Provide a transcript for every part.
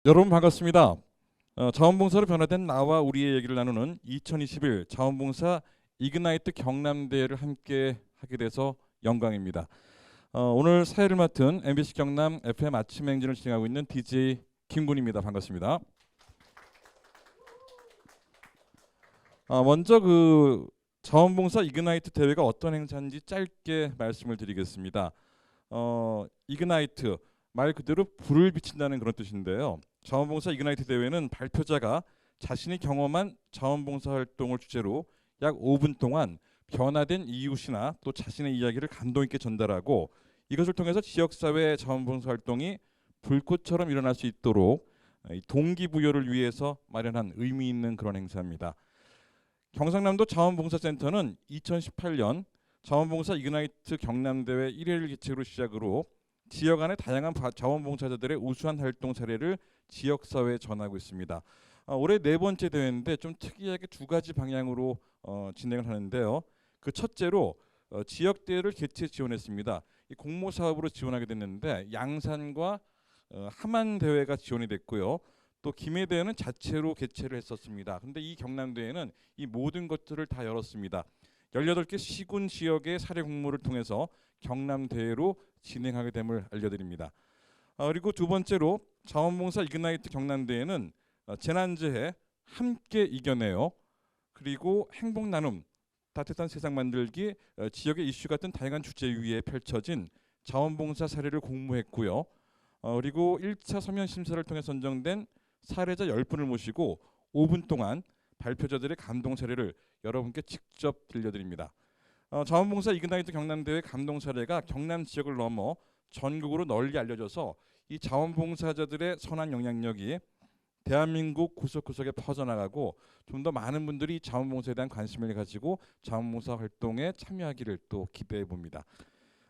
여러분 반갑습니다. 자원봉사로 변화된 나와 우리의 얘기를 나누는 2021 자원봉사 이그나이트 경남대회를 함께 하게 돼서 영광입니다. 오늘 사회를 맡은 MBC 경남 FM 아침 행진을 진행하고 있는 DJ 김군입니다. 반갑습니다. 먼저 자원봉사 이그나이트 대회가 어떤 행사인지 짧게 말씀을 드리겠습니다. 이그나이트 말 그대로 불을 비친다는 그런 뜻인데요. 자원봉사 이그나이트 대회는 발표자가 자신이 경험한 자원봉사 활동을 주제로 약 5분 동안 변화된 이웃이나 또 자신의 이야기를 감동 있게 전달하고 이것을 통해서 지역사회 자원봉사 활동이 불꽃처럼 일어날 수 있도록 동기부여를 위해서 마련한 의미 있는 그런 행사입니다. 경상남도 자원봉사센터는 2018년 자원봉사 이그나이트 경남대회 1회 개최로 시작으로 지역 안의 다양한 자원봉사자들의 우수한 활동 사례를 지역사회에 전하고 있습니다. 올해 네 번째 대회인데 좀 특이하게 두 가지 방향으로 진행을 하는데요. 그 첫째로 지역대회를 개최 지원했습니다. 이 공모사업으로 지원하게 됐는데 양산과 함안대회가 지원이 됐고요. 또 김해대회는 자체로 개최를 했었습니다. 근데 이 경남대회는 이 모든 것들을 다 열었습니다. 18개 시군 지역의 사례 공모를 통해서 경남대회로 진행하게 됨을 알려드립니다. 그리고 두 번째로 자원봉사 이그나이트 경남대회는 재난재해 함께 이겨내요. 그리고 행복나눔, 따뜻한 세상 만들기, 지역의 이슈 같은 다양한 주제 위에 펼쳐진 자원봉사 사례를 공모했고요. 그리고 1차 서면 심사를 통해 선정된 사례자 10분을 모시고 5분 동안 발표자들의 감동 사례를 여러분께 직접 들려드립니다. 자원봉사 이그나이트 경남대회 감동 사례가 경남 지역을 넘어 전국으로 널리 알려져서 이 자원봉사자들의 선한 영향력이 대한민국 구석구석에 퍼져나가고 좀 더 많은 분들이 자원봉사에 대한 관심을 가지고 자원봉사 활동에 참여하기를 또 기대해 봅니다.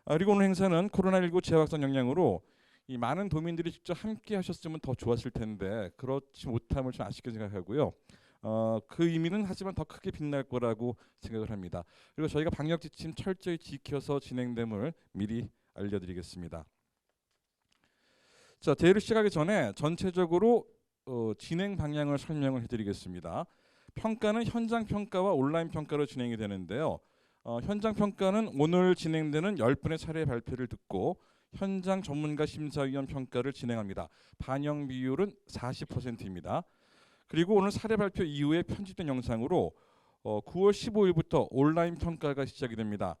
그리고 오늘 행사는 코로나19 재확산 영향으로 이 많은 도민들이 직접 함께 하셨으면 더 좋았을 텐데 그렇지 못함을 좀 아쉽게 생각하고요. 그 의미는 하지만 더 크게 빛날 거라고 생각을 합니다. 그리고 저희가 방역 지침 철저히 지켜서 진행됨을 미리 알려드리겠습니다. 자, 대회를 시작하기 전에 전체적으로 진행 방향을 설명을 해드리겠습니다. 평가는 현장 평가와 온라인 평가로 진행이 되는데요. 현장 평가는 오늘 진행되는 10분의 사례 발표를 듣고 현장 전문가 심사위원 평가를 진행합니다. 반영 비율은 40%입니다. 그리고 오늘 사례 발표 이후에 편집된 영상으로 9월 15일부터 온라인 평가가 시작이 됩니다.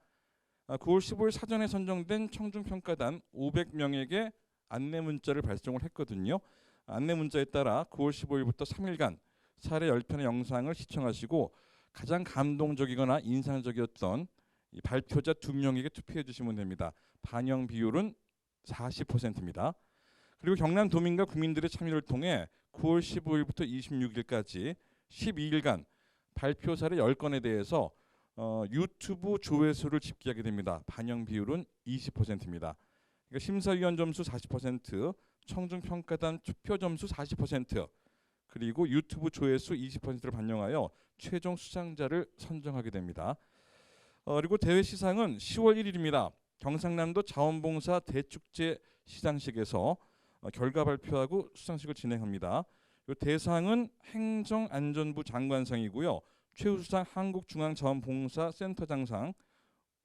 9월 15일 사전에 선정된 청중평가단 500명에게 안내 문자를 발송을 했거든요. 안내 문자에 따라 9월 15일부터 3일간 사례 10편의 영상을 시청하시고 가장 감동적이거나 인상적이었던 이 발표자 2명에게 투표해 주시면 됩니다. 반영 비율은 40%입니다. 그리고 경남 도민과 국민들의 참여를 통해 9월 15일부터 26일까지 12일간 발표 사례 10건에 대해서 유튜브 조회수를 집계하게 됩니다. 반영 비율은 20%입니다. 그러니까 심사위원 점수 40%, 청중평가단 투표 점수 40%, 그리고 유튜브 조회수 20%를 반영하여 최종 수상자를 선정하게 됩니다. 그리고 대회 시상은 10월 1일입니다. 경상남도 자원봉사 대축제 시상식에서 결과 발표하고 수상식을 진행합니다. 대상은 행정안전부 장관상이고요. 최우수상 한국중앙자원봉사센터장상,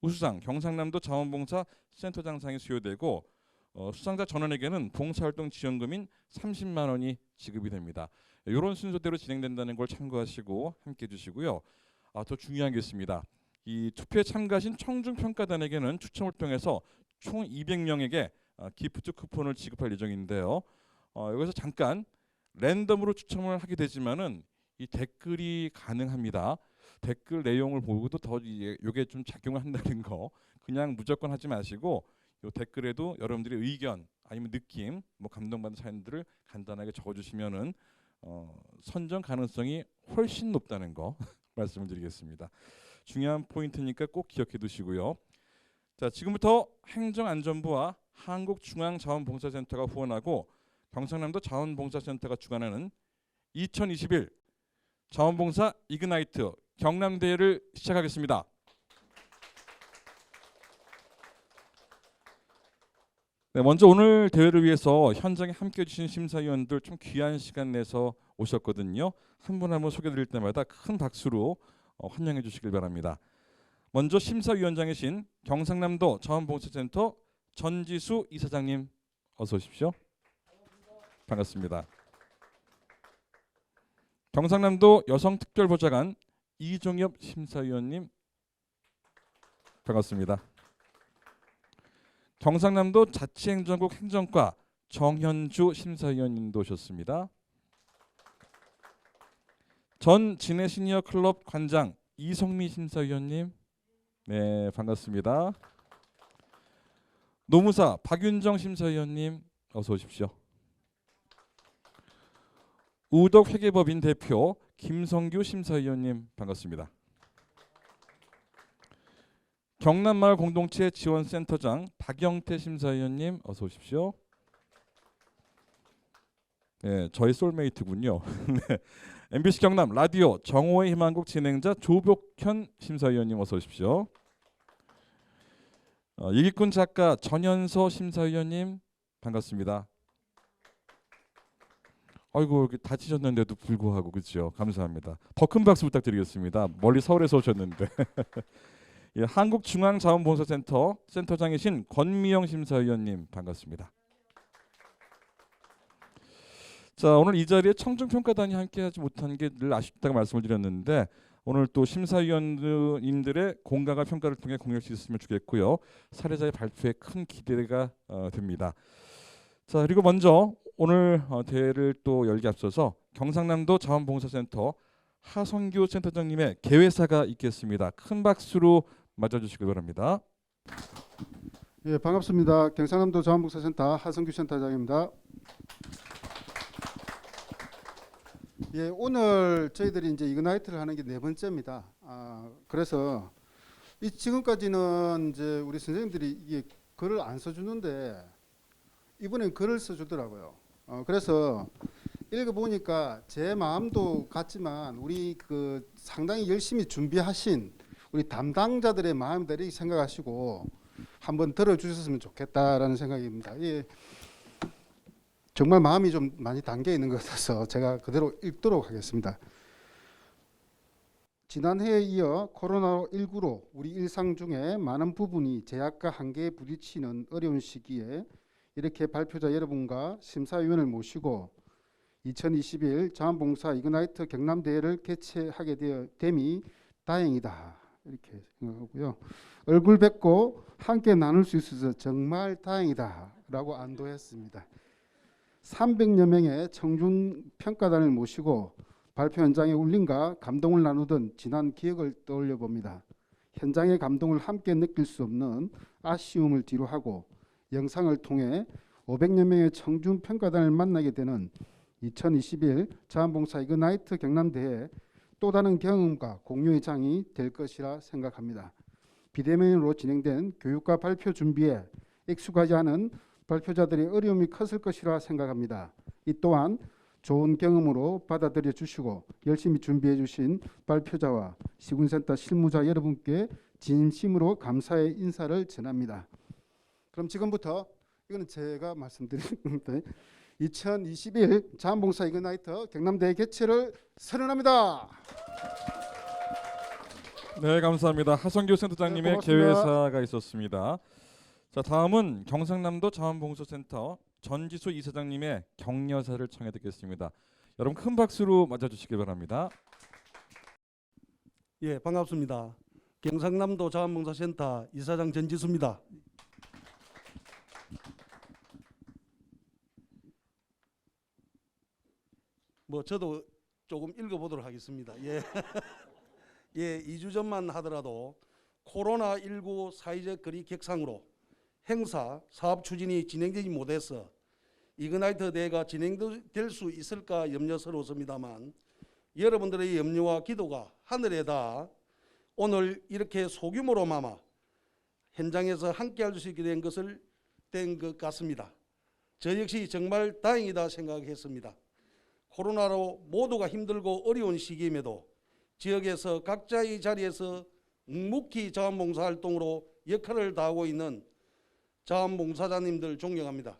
우수상 경상남도 자원봉사센터장상이 수여되고 수상자 전원에게는 봉사활동 지원금인 30만 원이 지급이 됩니다. 이런 순서대로 진행된다는 걸 참고하시고 함께해 주시고요. 더 중요한 게 있습니다. 이 투표에 참가하신 청중평가단에게는 추첨을 통해서 총 200명에게 기프트 쿠폰을 지급할 예정인데요. 여기서 잠깐 랜덤으로 추첨을 하게 되지만은 이 댓글이 가능합니다. 댓글 내용을 보고도 더 이게 좀 작용을 한다는 거 그냥 무조건 하지 마시고 요 댓글에도 여러분들의 의견 아니면 느낌 뭐 감동받은 사연들을 간단하게 적어주시면은 선정 가능성이 훨씬 높다는 거 말씀을 드리겠습니다. 중요한 포인트니까 꼭 기억해 두시고요. 자, 지금부터 행정안전부와 한국중앙자원봉사센터가 후원하고 경상남도 자원봉사센터가 주관하는 2021 자원봉사 이그나이트 경남대회를 시작하겠습니다. 네, 먼저 오늘 대회를 위해서 현장에 함께해 주신 심사위원들 좀 귀한 시간 내서 오셨거든요. 한 분 한 분 소개드릴 때마다 큰 박수로 환영해 주시길 바랍니다. 먼저 심사위원장이신 경상남도 자원봉사센터 전지수 이사장님 어서 오십시오. 반갑습니다. 경상남도 여성특별보좌관 이종엽 심사위원님 반갑습니다. 경상남도 자치행정국 행정과 정현주 심사위원님도 오셨습니다. 전 진해 시니어 클럽 관장 이성미 심사위원님 네 반갑습니다. 노무사 박윤정 심사위원님 어서 오십시오. 우덕회계법인 대표 김성규 심사위원님 반갑습니다. 경남마을 공동체 지원센터장 박영태 심사위원님 어서 오십시오. 네, 저희 솔메이트군요. 네, MBC 경남 라디오 정오의 희망곡 진행자 조복현 심사위원님 어서 오십시오. 일기꾼 작가 전현서 심사위원님 반갑습니다. 아이고 이렇게 다치셨는데도 불구하고 그렇죠. 감사합니다. 더 큰 박수 부탁드리겠습니다. 멀리 서울에서 오셨는데. 예, 한국중앙자원봉사센터 센터장이신 권미영 심사위원님 반갑습니다. 자 오늘 이 자리에 청중평가단이 함께하지 못한 게 늘 아쉽다고 말씀을 드렸는데 오늘 또 심사위원님들의 공감과 평가를 통해 공유할 수 있으면 좋겠고요. 사례자의 발표에 큰 기대가 됩니다. 자 그리고 먼저 오늘 대회를 또 열기 앞서서 경상남도 자원봉사센터 하성규 센터장님의 개회사가 있겠습니다. 큰 박수로 맞아주시기 바랍니다. 예, 반갑습니다. 경상남도 자원봉사센터 하성규 센터장입니다. 예, 오늘 저희들이 이제 이그나이트를 하는 게 네 번째입니다. 그래서 지금까지는 이제 우리 선생님들이 이게 글을 안 써주는데 이번엔 글을 써주더라고요. 그래서 읽어보니까 제 마음도 같지만 우리 그 상당히 열심히 준비하신 우리 담당자들의 마음들이 생각하시고 한번 들어주셨으면 좋겠다라는 생각입니다. 예, 정말 마음이 좀 많이 담겨 있는 것 같아서 제가 그대로 읽도록 하겠습니다. 지난해에 이어 코로나19로 우리 일상 중에 많은 부분이 제약과 한계에 부딪히는 어려운 시기에 이렇게 발표자 여러분과 심사위원을 모시고 2021 자원봉사 이그나이트 경남대회를 개최하게 됨이 다행이다 이렇게 생각하고요. 얼굴 뵙고 함께 나눌 수 있어서 정말 다행이다 라고 안도했습니다. 300여 명의 청중평가단을 모시고 발표 현장의 울림과 감동을 나누던 지난 기억을 떠올려 봅니다. 현장의 감동을 함께 느낄 수 없는 아쉬움을 뒤로하고 영상을 통해 500여 명의 청중평가단을 만나게 되는 2021 자원봉사 이그나이트 경남대회 또 다른 경험과 공유의 장이 될 것이라 생각합니다. 비대면으로 진행된 교육과 발표 준비에 익숙하지 않은 발표자들의 어려움이 컸을 것이라 생각합니다. 이 또한 좋은 경험으로 받아들여 주시고 열심히 준비해 주신 발표자와 시군센터 실무자 여러분께 진심으로 감사의 인사를 전합니다. 그럼 지금부터 이거는 제가 말씀드린 건데 2021 자원봉사 이그나이트 경남대회 개최를 선언합니다. 네 감사합니다. 하성규 센터장님의 네, 개회사가 있었습니다. 자 다음은 경상남도 자원봉사센터 전지수 이사장님의 격려사를 청해 듣겠습니다. 여러분 큰 박수로 맞아주시기 바랍니다. 예, 반갑습니다. 경상남도 자원봉사센터 이사장 전지수입니다. 저도 조금 읽어보도록 하겠습니다. 예, 예, 2주 전만 하더라도 코로나19 사회적 거리 격상으로 행사, 사업 추진이 진행되지 못해서 이그나이트 대회가 진행될 수 있을까 염려스러웠습니다만 여러분들의 염려와 기도가 하늘에 닿아 오늘 이렇게 소규모로나마 현장에서 함께할 수 있게 된 것 같습니다. 저 역시 정말 다행이다 생각했습니다. 코로나로 모두가 힘들고 어려운 시기임에도 지역에서 각자의 자리에서 묵묵히 자원봉사 활동으로 역할을 다하고 있는 자원봉사자님들 존경합니다.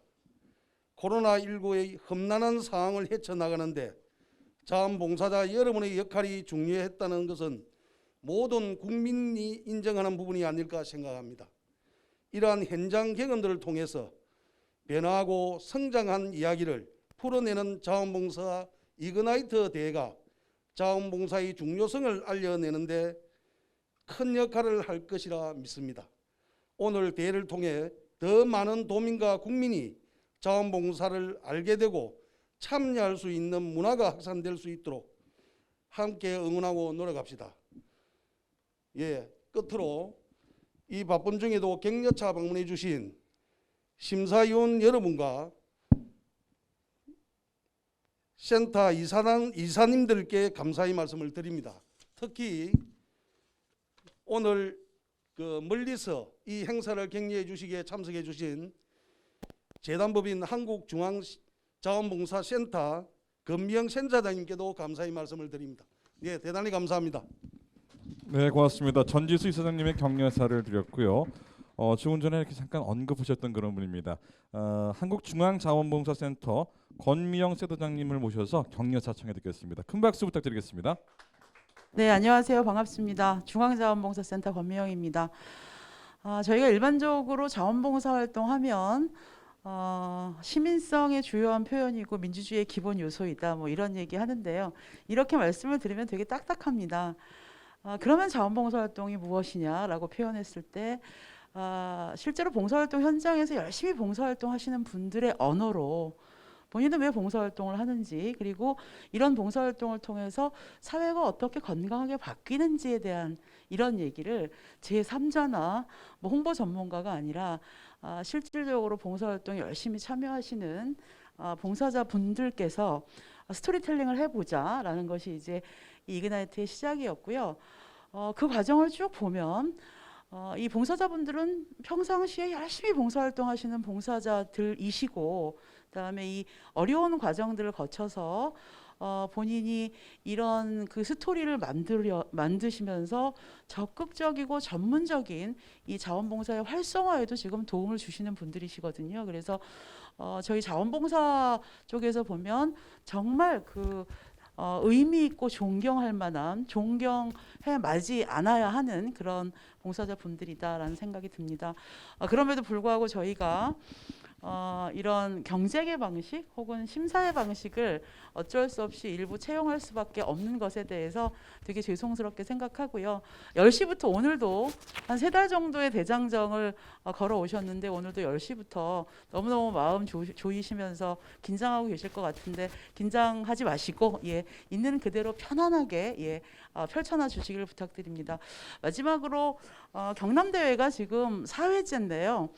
코로나19의 험난한 상황을 헤쳐나가는데 자원봉사자 여러분의 역할이 중요했다는 것은 모든 국민이 인정하는 부분이 아닐까 생각합니다. 이러한 현장 경험들을 통해서 변화하고 성장한 이야기를 풀어내는 자원봉사 이그나이트 대회가 자원봉사의 중요성을 알려내는데 큰 역할을 할 것이라 믿습니다. 오늘 대회를 통해 더 많은 도민과 국민이 자원봉사를 알게 되고 참여할 수 있는 문화가 확산될 수 있도록 함께 응원하고 노력합시다. 끝으로 이 바쁜 중에도 격려차 방문해 주신 심사위원 여러분과 센터 이사님들께 감사의 말씀을 드립니다. 특히 오늘 멀리서 이 행사를 격려해 주시기에 참석해 주신 재단법인 한국중앙자원봉사센터 금미영 센터장님께도 감사의 말씀을 드립니다. 대단히 감사합니다. 네, 고맙습니다. 전지수 이사장님의 격려사를 드렸고요. 조금 전에 이렇게 잠깐 언급하셨던 그런 분입니다. 한국중앙자원봉사센터 권미영 센터장님을 모셔서 격려사 청해 듣겠습니다. 큰 박수 부탁드리겠습니다. 네, 안녕하세요. 반갑습니다. 중앙자원봉사센터 권미영입니다. 저희가 일반적으로 자원봉사 활동하면 시민성의 주요한 표현이고 민주주의의 기본 요소이다, 뭐 이런 얘기 하는데요. 이렇게 말씀을 드리면 되게 딱딱합니다. 그러면 자원봉사 활동이 무엇이냐라고 표현했을 때 실제로 봉사활동 현장에서 열심히 봉사활동 하시는 분들의 언어로 본인은 왜 봉사활동을 하는지, 그리고 이런 봉사활동을 통해서 사회가 어떻게 건강하게 바뀌는지에 대한 이런 얘기를 제3자나 뭐 홍보 전문가가 아니라 실질적으로 봉사활동에 열심히 참여하시는 봉사자 분들께서 스토리텔링을 해보자라는 것이 이제 이 이그나이트의 시작이었고요. 그 과정을 쭉 보면 이 봉사자분들은 평상시에 열심히 봉사활동하시는 봉사자들이시고, 그다음에 이 어려운 과정들을 거쳐서 본인이 이런 그 스토리를 만드시면서 적극적이고 전문적인 이 자원봉사의 활성화에도 지금 도움을 주시는 분들이시거든요. 그래서 저희 자원봉사 쪽에서 보면 정말 의미 있고 존경할 만한, 존경해 마지 않아야 하는 그런 봉사자 분들이다라는 생각이 듭니다. 그럼에도 불구하고 저희가 이런 경쟁의 방식 혹은 심사의 방식을 어쩔 수 없이 일부 채용할 수밖에 없는 것에 대해서 되게 죄송스럽게 생각하고요. 10시부터 오늘도 한 3달 정도의 대장정을 걸어오셨는데 오늘도 10시부터 너무너무 마음 조이시면서 긴장하고 계실 것 같은데 긴장하지 마시고 있는 그대로 편안하게 펼쳐놔 주시기를 부탁드립니다. 마지막으로 경남대회가 지금 4회째인데요.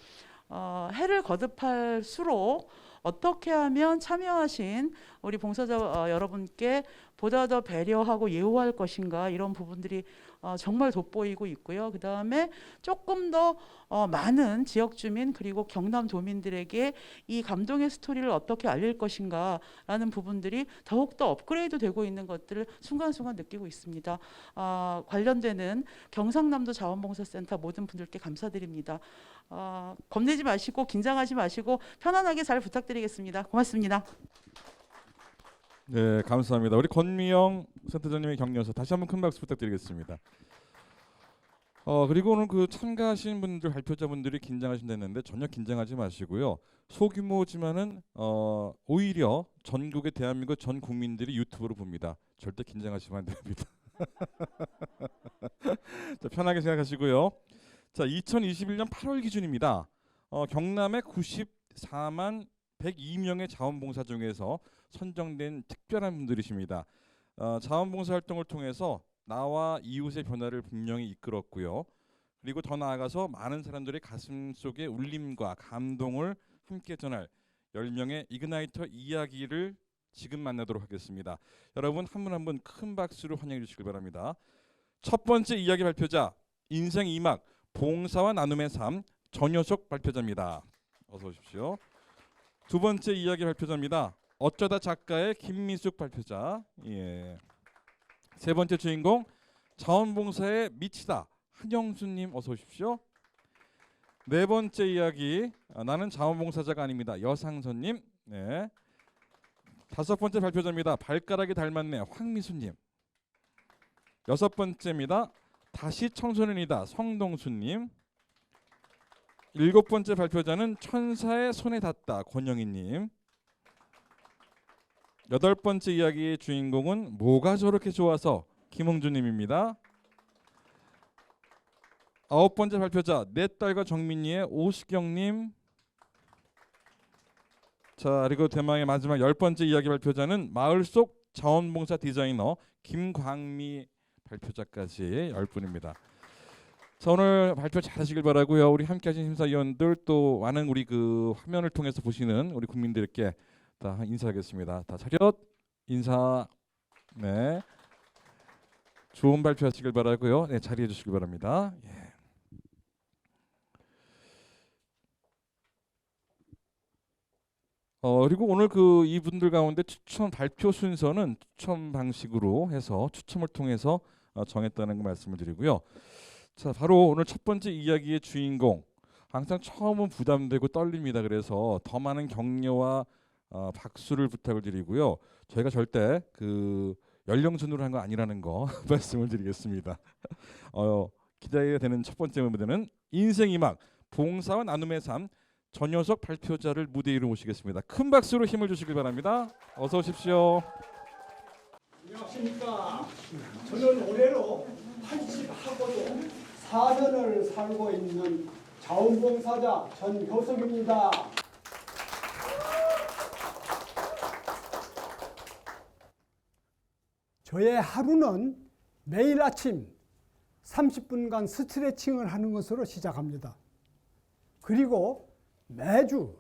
해를 거듭할수록 어떻게 하면 참여하신 우리 봉사자 여러분께 보다 더 배려하고 예우할 것인가, 이런 부분들이 정말 돋보이고 있고요. 그 다음에 조금 더 많은 지역 주민 그리고 경남 도민들에게 이 감동의 스토리를 어떻게 알릴 것인가 라는 부분들이 더욱더 업그레이드 되고 있는 것들을 순간순간 느끼고 있습니다. 관련되는 경상남도 자원봉사센터 모든 분들께 감사드립니다. 겁내지 마시고 긴장하지 마시고 편안하게 잘 부탁드리겠습니다. 고맙습니다. 네, 감사합니다. 우리 권미영 센터장님의 격려사 다시 한번 큰 박수 부탁드리겠습니다. 그리고 오늘 참가하신 분들, 발표자분들이 긴장하신다는데 전혀 긴장하지 마시고요. 소규모지만은 오히려 전국의 대한민국 전 국민들이 유튜브로 봅니다. 절대 긴장하시면 안 됩니다. 자, 편하게 생각하시고요. 자, 2021년 8월 기준입니다. 경남의 94만 102명의 자원봉사 중에서 선정된 특별한 분들이십니다. 자원봉사 활동을 통해서 나와 이웃의 변화를 분명히 이끌었고요. 그리고 더 나아가서 많은 사람들의 가슴 속에 울림과 감동을 함께 전할 10명의 이그나이터 이야기를 지금 만나도록 하겠습니다. 여러분 한 분 한 분 큰 박수로 환영해 주시길 바랍니다. 첫 번째 이야기 발표자, 인생 2막 봉사와 나눔의 삶 전효석 발표자입니다. 어서 오십시오. 두 번째 이야기 발표자입니다. 어쩌다 작가의 김미숙 발표자. 세 번째 주인공 자원봉사에 미치다 한영수님 어서 오십시오. 네 번째 이야기, 나는 자원봉사자가 아닙니다. 여상선님. 네. 다섯 번째 발표자입니다. 발가락이 닮았네. 황미수님. 여섯 번째입니다. 다시 청소년이다. 성동수님. 일곱 번째 발표자는 천사의 손에 닿다. 권영희님. 여덟 번째 이야기의 주인공은 뭐가 저렇게 좋아서 김홍준님입니다. 아홉 번째 발표자 내 딸과 정민이의 오수경님. 자, 그리고 대망의 마지막 열 번째 이야기 발표자는 마을 속 자원봉사 디자이너 김광미 발표자까지 10분입니다. 자, 오늘 발표 잘하시길 바라고요. 우리 함께하신 심사위원들 또 많은 우리 그 화면을 통해서 보시는 우리 국민들께 다 인사하겠습니다. 다 차렷 인사. 네. 좋은 발표하시길 바라고요. 네, 자리해 주시길 바랍니다. 예. 그리고 오늘 그 이분들 가운데 추천 발표 순서는 추첨 방식으로 해서 추첨을 통해서 정했다는 거 말씀을 드리고요. 자, 바로 오늘 첫 번째 이야기의 주인공. 항상 처음은 부담되고 떨립니다. 그래서 더 많은 격려와 박수를 부탁을 드리고요. 저희가 절대 그 연령 순으로 한 거 아니라는 거 말씀을 드리겠습니다. 기대가 되는 첫 번째 무대는 인생 이막 봉사와 나눔의 삶 전효석 발표자를 무대 위로 모시겠습니다. 큰 박수로 힘을 주시길 바랍니다. 어서 오십시오. 안녕하십니까. 저는 올해로 80하고도 4년을 살고 있는 자원봉사자 전효석입니다. 저의 하루는 매일 아침 30분간 스트레칭을 하는 것으로 시작합니다. 그리고 매주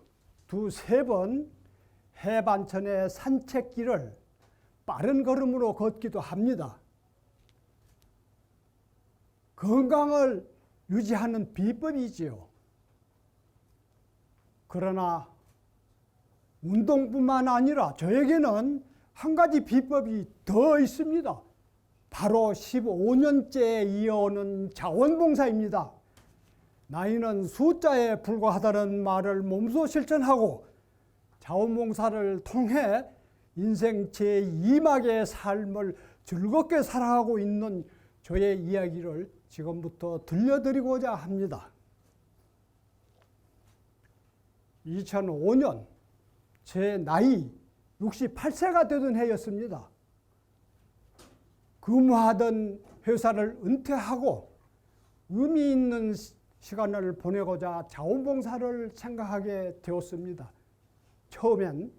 두세 번 해반천의 산책길을 빠른 걸음으로 걷기도 합니다. 건강을 유지하는 비법이지요. 그러나 운동뿐만 아니라 저에게는 한 가지 비법이 더 있습니다. 바로 15년째 이어오는 자원봉사입니다. 나이는 숫자에 불과하다는 말을 몸소 실천하고 자원봉사를 통해 인생 제2막의 삶을 즐겁게 살아가고 있는 저의 이야기를 지금부터 들려드리고자 합니다. 2005년 제 나이 68세가 되던 해였습니다. 근무하던 회사를 은퇴하고 의미 있는 시간을 보내고자 자원봉사를 생각하게 되었습니다. 처음엔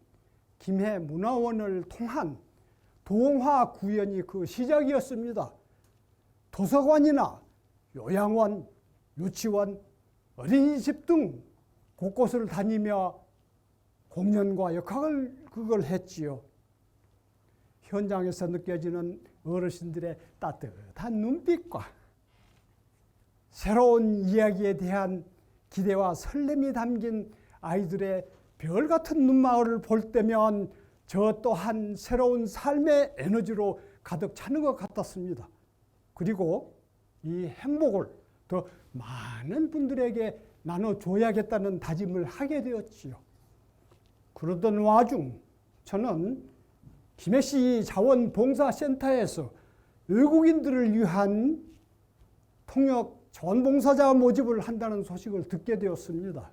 김해 문화원을 통한 동화 구연이 그 시작이었습니다. 도서관이나 요양원, 유치원, 어린이집 등 곳곳을 다니며 공연과 역할을 했지요. 현장에서 느껴지는 어르신들의 따뜻한 눈빛과 새로운 이야기에 대한 기대와 설렘이 담긴 아이들의 별같은 눈망울을 볼 때면 저 또한 새로운 삶의 에너지로 가득 차는 것 같았습니다. 그리고 이 행복을 더 많은 분들에게 나눠줘야겠다는 다짐을 하게 되었지요. 그러던 와중 저는 김해시 자원봉사센터에서 외국인들을 위한 통역 자원봉사자 모집을 한다는 소식을 듣게 되었습니다.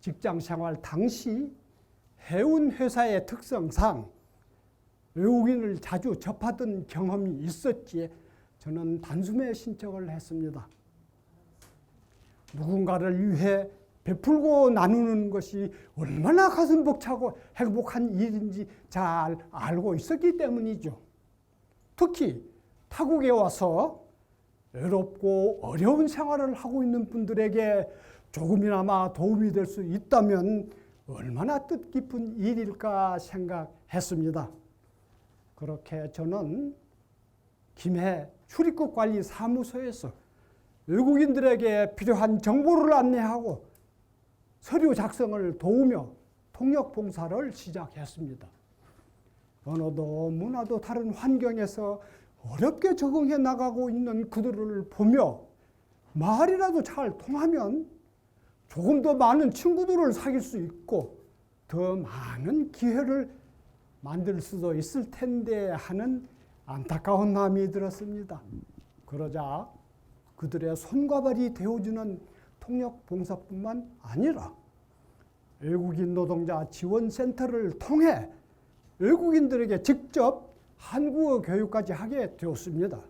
직장생활 당시 해운 회사의 특성상 외국인을 자주 접하던 경험이 있었기에 저는 단숨에 신청을 했습니다. 누군가를 위해 베풀고 나누는 것이 얼마나 가슴 벅차고 행복한 일인지 잘 알고 있었기 때문이죠. 특히 타국에 와서 외롭고 어려운 생활을 하고 있는 분들에게 조금이나마 도움이 될 수 있다면 얼마나 뜻깊은 일일까 생각했습니다. 그렇게 저는 김해 출입국관리사무소에서 외국인들에게 필요한 정보를 안내하고 서류 작성을 도우며 통역 봉사를 시작했습니다. 언어도 문화도 다른 환경에서 어렵게 적응해 나가고 있는 그들을 보며 말이라도 잘 통하면 조금 더 많은 친구들을 사귈 수 있고 더 많은 기회를 만들 수도 있을 텐데 하는 안타까운 마음이 들었습니다. 그러자 그들의 손과 발이 되어주는 통역 봉사뿐만 아니라 외국인 노동자 지원센터를 통해 외국인들에게 직접 한국어 교육까지 하게 되었습니다.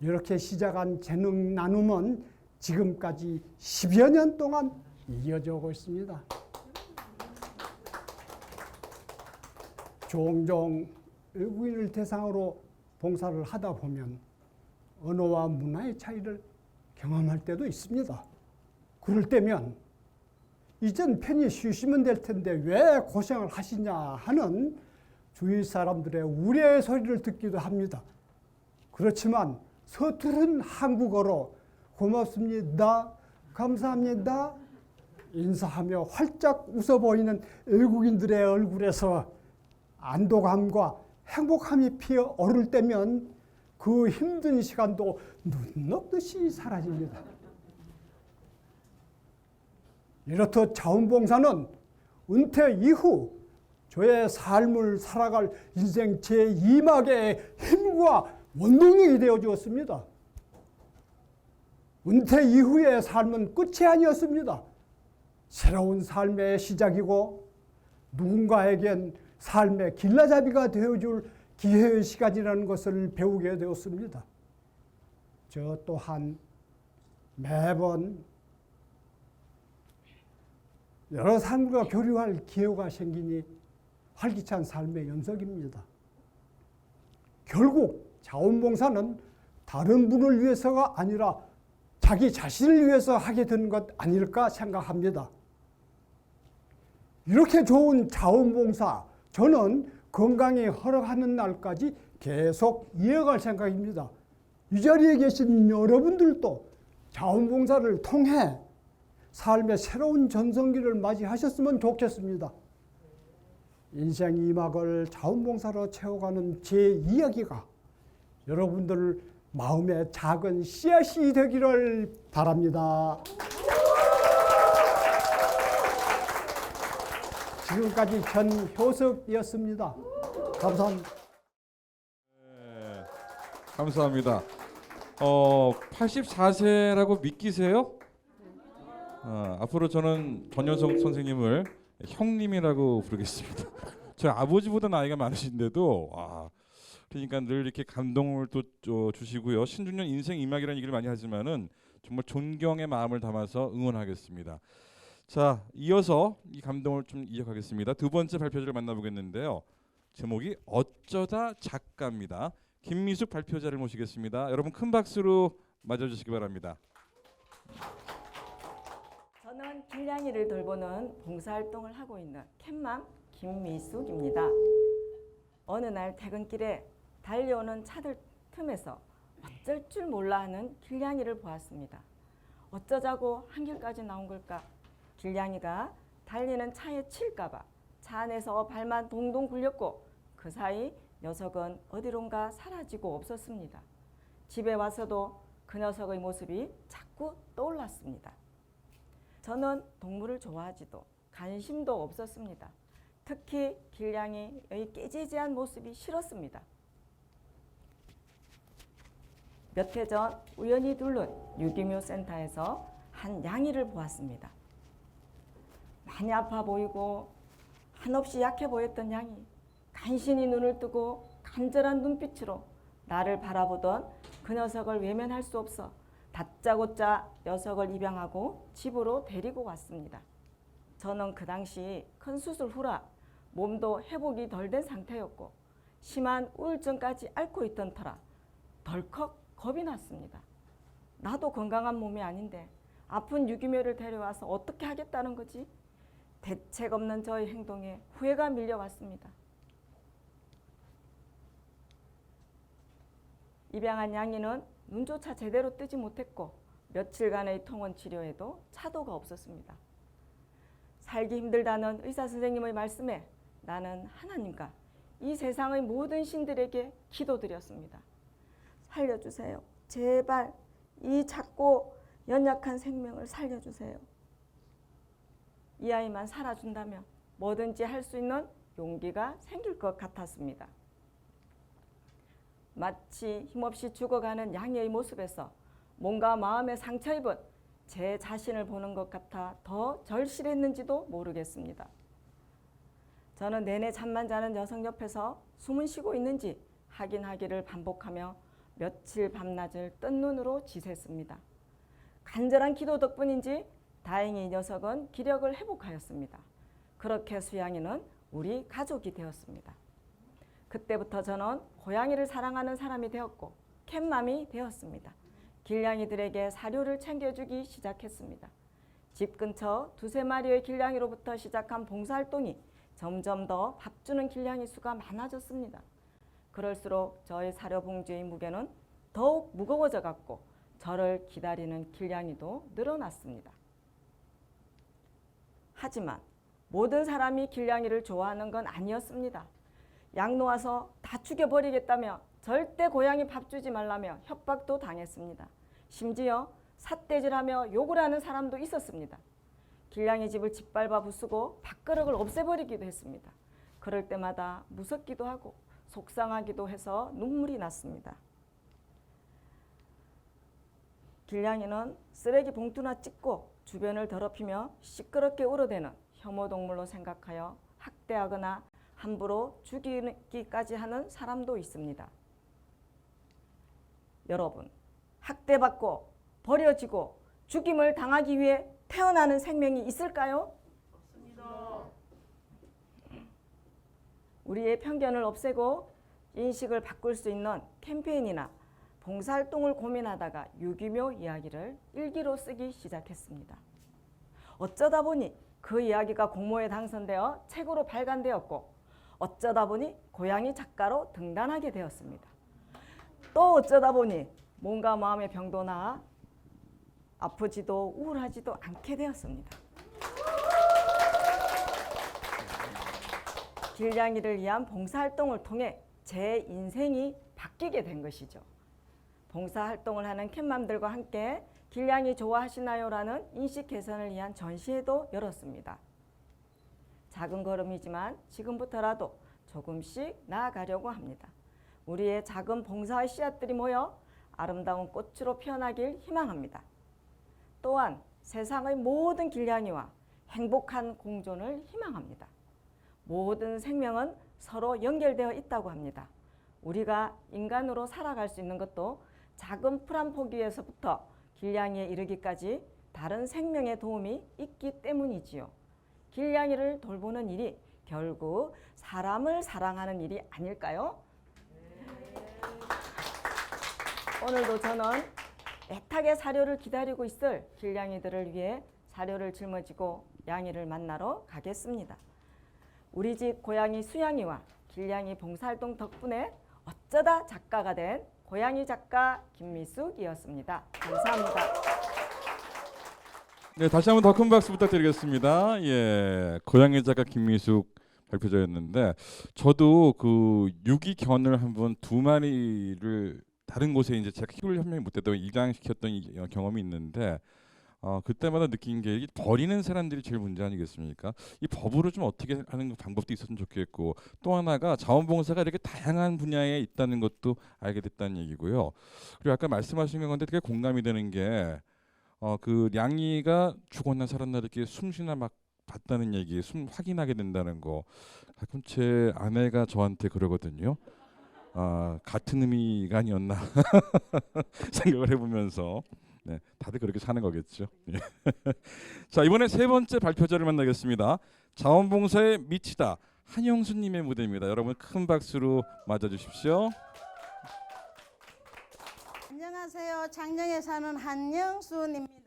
이렇게 시작한 재능 나눔은 지금까지 10여 년 동안 이어져 오고 있습니다. 종종 외국인을 대상으로 봉사를 하다 보면 언어와 문화의 차이를 경험할 때도 있습니다. 그럴 때면 이젠 편히 쉬시면 될 텐데 왜 고생을 하시냐 하는 주위 사람들의 우려의 소리를 듣기도 합니다. 그렇지만 서투른 한국어로 고맙습니다, 감사합니다 인사하며 활짝 웃어 보이는 외국인들의 얼굴에서 안도감과 행복함이 피어오를 때면 그 힘든 시간도 눈 녹듯이 사라집니다. 이렇듯 자원봉사는 은퇴 이후 저의 삶을 살아갈 인생 제2막의 힘과 원동력이 되어 주었습니다. 은퇴 이후의 삶은 끝이 아니었습니다. 새로운 삶의 시작이고 누군가에겐 삶의 길라잡이가 되어줄 기회의 시간이라는 것을 배우게 되었습니다. 저 또한 매번 여러 사람과 교류할 기회가 생기니 활기찬 삶의 연속입니다. 결국 자원봉사는 다른 분을 위해서가 아니라 자기 자신을 위해서 하게 된 것 아닐까 생각합니다. 이렇게 좋은 자원봉사, 저는 건강이 허락하는 날까지 계속 이어갈 생각입니다. 이 자리에 계신 여러분들도 자원봉사를 통해 삶의 새로운 전성기를 맞이하셨으면 좋겠습니다. 인생 2막을 자원봉사로 채워가는 제 이야기가 여러분들 마음의 작은 씨앗이 되기를 바랍니다. 지금까지 전효석이었습니다. 감사합니다. 네, 감사합니다. 84세라고 믿기세요? 앞으로 저는 전효석 선생님을 형님이라고 부르겠습니다. 저희 아버지보다 나이가 많으신데도 그러니까 늘 이렇게 감동을 또 주시고요. 신중년 인생 2막이라는 얘기를 많이 하지만은 정말 존경의 마음을 담아서 응원하겠습니다. 자, 이어서 이 감동을 좀 이어가겠습니다. 두 번째 발표자를 만나보겠는데요. 제목이 어쩌다 작가입니다. 김미숙 발표자를 모시겠습니다. 여러분 큰 박수로 맞아주시기 바랍니다. 저는 길냥이를 돌보는 봉사활동을 하고 있는 캣맘 김미숙입니다. 어느 날 퇴근길에 달려오는 차들 틈에서 어쩔 줄 몰라 하는 길냥이를 보았습니다. 어쩌자고 한길까지 나온 걸까? 길냥이가 달리는 차에 칠까봐 차 안에서 발만 동동 굴렸고 그 사이 녀석은 어디론가 사라지고 없었습니다. 집에 와서도 그 녀석의 모습이 자꾸 떠올랐습니다. 저는 동물을 좋아하지도 관심도 없었습니다. 특히 길냥이의 깨지지한 모습이 싫었습니다. 몇 해 전 우연히 들른 유기묘 센터에서 한 양이를 보았습니다. 많이 아파 보이고 한없이 약해 보였던 양이 간신히 눈을 뜨고 간절한 눈빛으로 나를 바라보던 그 녀석을 외면할 수 없어 다짜고짜 녀석을 입양하고 집으로 데리고 왔습니다. 저는 그 당시 큰 수술 후라 몸도 회복이 덜 된 상태였고 심한 우울증까지 앓고 있던 터라 덜컥 겁이 났습니다. 나도 건강한 몸이 아닌데 아픈 유기묘를 데려와서 어떻게 하겠다는 거지? 대책 없는 저의 행동에 후회가 밀려왔습니다. 입양한 양이는 눈조차 제대로 뜨지 못했고 며칠간의 통원 치료에도 차도가 없었습니다. 살기 힘들다는 의사 선생님의 말씀에 나는 하나님과 이 세상의 모든 신들에게 기도드렸습니다. 살려주세요. 제발 이 작고 연약한 생명을 살려주세요. 이 아이만 살아준다면 뭐든지 할 수 있는 용기가 생길 것 같았습니다. 마치 힘없이 죽어가는 양이의 모습에서 몸과 마음에 상처 입은 제 자신을 보는 것 같아 더 절실했는지도 모르겠습니다. 저는 내내 잠만 자는 여성 옆에서 숨은 쉬고 있는지 확인하기를 반복하며 며칠 밤낮을 뜬 눈으로 지샜습니다. 간절한 기도 덕분인지 다행히 이 녀석은 기력을 회복하였습니다. 그렇게 수양이는 우리 가족이 되었습니다. 그때부터 저는 고양이를 사랑하는 사람이 되었고 캣맘이 되었습니다. 길냥이들에게 사료를 챙겨주기 시작했습니다. 집 근처 2~3마리의 길냥이로부터 시작한 봉사활동이 점점 더 밥 주는 길냥이 수가 많아졌습니다. 그럴수록 저의 사료 봉지의 무게는 더욱 무거워져 갔고 저를 기다리는 길냥이도 늘어났습니다. 하지만 모든 사람이 길냥이를 좋아하는 건 아니었습니다. 양 놓아서 다 죽여버리겠다며 절대 고양이 밥 주지 말라며 협박도 당했습니다. 심지어 삿대질하며 욕을 하는 사람도 있었습니다. 길냥이 집을 짓밟아 부수고 밥그릇을 없애버리기도 했습니다. 그럴 때마다 무섭기도 하고 속상하기도 해서 눈물이 났습니다. 길냥이는 쓰레기 봉투나 찢고 주변을 더럽히며 시끄럽게 울어대는 혐오동물로 생각하여 학대하거나 함부로 죽이기까지 하는 사람도 있습니다. 여러분, 학대받고 버려지고 죽임을 당하기 위해 태어나는 생명이 있을까요? 없습니다. 우리의 편견을 없애고 인식을 바꿀 수 있는 캠페인이나 봉사활동을 고민하다가 유기묘 이야기를 일기로 쓰기 시작했습니다. 어쩌다 보니 그 이야기가 공모에 당선되어 책으로 발간되었고 어쩌다 보니 고양이 작가로 등단하게 되었습니다. 또 어쩌다 보니 몸과 마음의 병도 나아 아프지도 우울하지도 않게 되었습니다. 길냥이를 위한 봉사활동을 통해 제 인생이 바뀌게 된 것이죠. 봉사활동을 하는 캣맘들과 함께 길냥이 좋아하시나요? 라는 인식 개선을 위한 전시회도 열었습니다. 작은 걸음이지만 지금부터라도 조금씩 나아가려고 합니다. 우리의 작은 봉사의 씨앗들이 모여 아름다운 꽃으로 피어나길 희망합니다. 또한 세상의 모든 길냥이와 행복한 공존을 희망합니다. 모든 생명은 서로 연결되어 있다고 합니다. 우리가 인간으로 살아갈 수 있는 것도 작은 풀 한 포기에서부터 길냥이에 이르기까지 다른 생명의 도움이 있기 때문이지요. 길냥이를 돌보는 일이 결국 사람을 사랑하는 일이 아닐까요? 오늘도 저는 애타게 사료를 기다리고 있을 길냥이들을 위해 사료를 짊어지고 양이를 만나러 가겠습니다. 우리 집 고양이 수양이와 길냥이 봉사활동 덕분에 어쩌다 작가가 된 고양이 작가 김미숙이었습니다. 감사합니다. 네, 다시 한번 더 큰 박수 부탁드리겠습니다. 예, 고양이 작가 김미숙 발표자였는데 저도 그 유기견을 한번 2마리를 다른 곳에 이제 제가 키울 협력이 못했다고 입양시켰던 경험이 있는데 그때마다 느낀 게 버리는 사람들이 제일 문제 아니겠습니까? 이 법으로 좀 어떻게 하는 방법도 있었으면 좋겠고 또 하나가 자원봉사가 이렇게 다양한 분야에 있다는 것도 알게 됐다는 얘기고요. 그리고 아까 말씀하신 건데 되게 공감이 되는 게 그 냥이가 죽었나 살았나 이렇게 숨쉬나 막 봤다는 얘기, 숨 확인하게 된다는 거. 가끔 제 아내가 저한테 그러거든요. 같은 의미가 아니었나 생각을 해보면서 네, 다들 그렇게 사는 거겠죠. 예. 자, 이번에 3번째 발표자를 만나겠습니다. 자원봉사에 미치다 한영수님의 무대입니다. 여러분 큰 박수로 맞아주십시오. 안녕하세요. 장령에 사는 한영순입니다.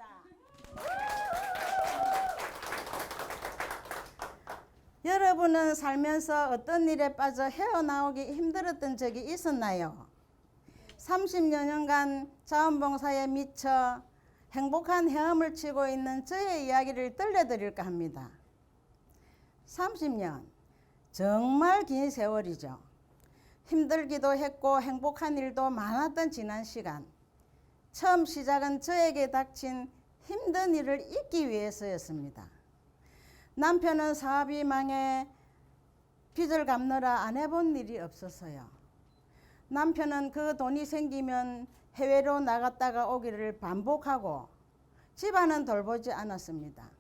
여러분은 살면서 어떤 일에 빠져 헤어나오기 힘들었던 적이 있었나요? 30여 년간 자원봉사에 미쳐 행복한 헤엄을 치고 있는 저의 이야기를 들려드릴까 합니다. 30년, 정말 긴 세월이죠. 힘들기도 했고 행복한 일도 많았던 지난 시간. 처음 시작은 저에게 닥친 힘든 일을 잊기 위해서였습니다. 남편은 사업이 망해 빚을 갚느라 안 해본 일이 없어서요. 남편은 그 돈이 생기면 해외로 나갔다가 오기를 반복하고 집안은 돌보지 않았습니다.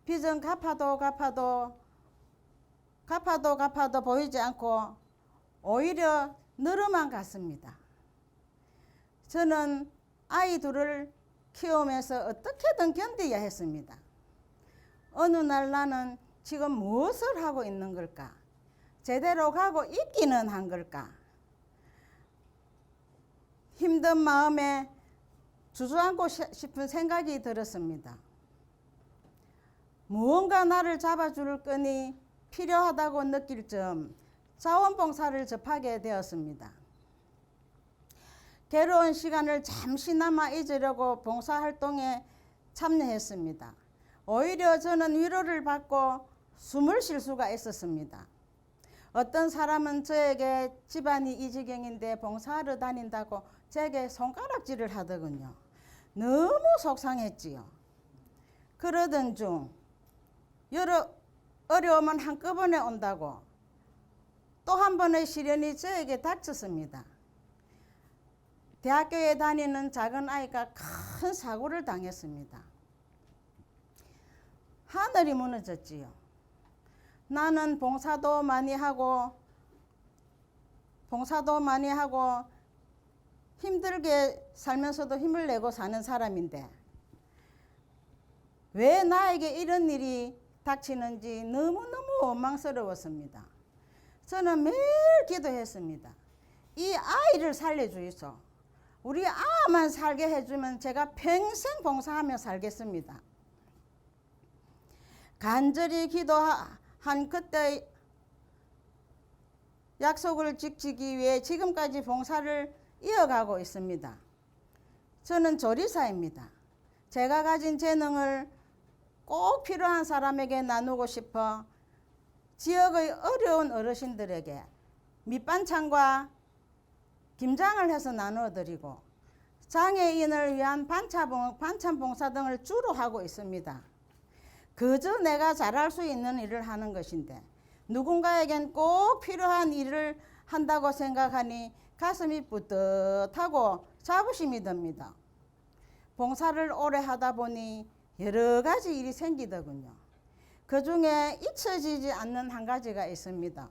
빚은 갚아도 보이지 않고 오히려 늘어만 갔습니다. 저는 아이 둘을 키우면서 어떻게든 견뎌야 했습니다. 어느 날 나는 지금 무엇을 하고 있는 걸까? 제대로 가고 있기는 한 걸까? 힘든 마음에 주저앉고 싶은 생각이 들었습니다. 무언가 나를 잡아줄 끈이 필요하다고 느낄 즈음 자원봉사를 접하게 되었습니다. 괴로운 시간을 잠시나마 잊으려고 봉사활동에 참여했습니다. 오히려 저는 위로를 받고 숨을 쉴 수가 있었습니다. 어떤 사람은 저에게 집안이 이 지경인데 봉사하러 다닌다고 제게 손가락질을 하더군요. 너무 속상했지요. 그러던 중 여러 어려움은 한꺼번에 온다고 또 한 번의 시련이 저에게 닥쳤습니다. 대학교에 다니는 작은 아이가 큰 사고를 당했습니다. 하늘이 무너졌지요. 나는 봉사도 많이 하고 힘들게 살면서도 힘을 내고 사는 사람인데 왜 나에게 이런 일이 닥치는지 너무너무 원망스러웠습니다. 저는 매일 기도했습니다. 이 아이를 살려주이소. 우리 아만 살게 해주면 제가 평생 봉사하며 살겠습니다. 간절히 기도한 그때 약속을 지키기 위해 지금까지 봉사를 이어가고 있습니다. 저는 조리사입니다. 제가 가진 재능을 꼭 필요한 사람에게 나누고 싶어 지역의 어려운 어르신들에게 밑반찬과 김장을 해서 나누어 드리고 장애인을 위한 반찬 봉사 등을 주로 하고 있습니다. 그저 내가 잘할 수 있는 일을 하는 것인데 누군가에겐 꼭 필요한 일을 한다고 생각하니 가슴이 뿌듯하고 자부심이 듭니다. 봉사를 오래 하다 보니 여러 가지 일이 생기더군요. 그 중에 잊혀지지 않는 한 가지가 있습니다.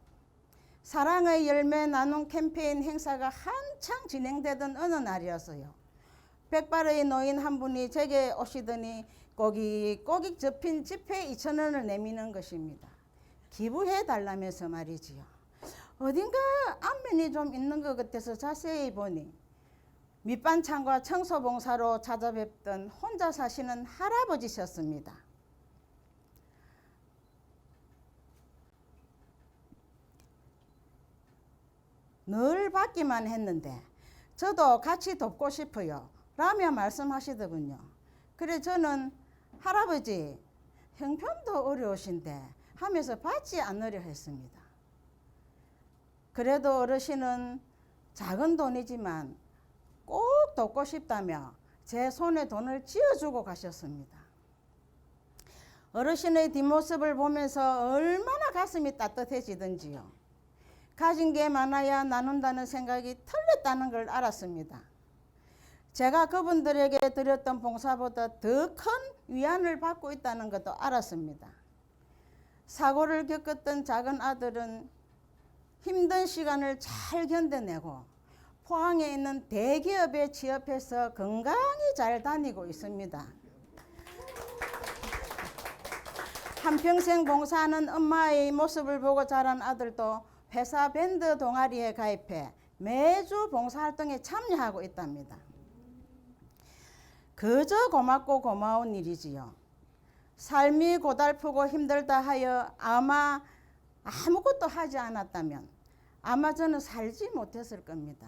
사랑의 열매 나눔 캠페인 행사가 한창 진행되던 어느 날이었어요. 백발의 노인 한 분이 제게 오시더니 꼬깃꼬깃 접힌 지폐 2,000원을 내미는 것입니다. 기부해 달라면서 말이지요. 어딘가 안면이 좀 있는 것 같아서 자세히 보니 밑반찬과 청소봉사로 찾아뵙던 혼자 사시는 할아버지셨습니다. 늘 받기만 했는데 저도 같이 돕고 싶어요 라며 말씀하시더군요. 그래 저는 할아버지 형편도 어려우신데 하면서 받지 않으려 했습니다. 그래도 어르신은 작은 돈이지만 꼭 돕고 싶다며 제 손에 돈을 쥐어주고 가셨습니다. 어르신의 뒷모습을 보면서 얼마나 가슴이 따뜻해지던지요. 가진 게 많아야 나눈다는 생각이 틀렸다는 걸 알았습니다. 제가 그분들에게 드렸던 봉사보다 더 큰 위안을 받고 있다는 것도 알았습니다. 사고를 겪었던 작은 아들은 힘든 시간을 잘 견뎌내고 포항에 있는 대기업에 취업해서 건강히 잘 다니고 있습니다. 한평생 봉사하는 엄마의 모습을 보고 자란 아들도 회사 밴드 동아리에 가입해 매주 봉사활동에 참여하고 있답니다. 그저 고맙고 고마운 일이지요. 삶이 고달프고 힘들다 하여 아마 아무것도 하지 않았다면 아마 저는 살지 못했을 겁니다.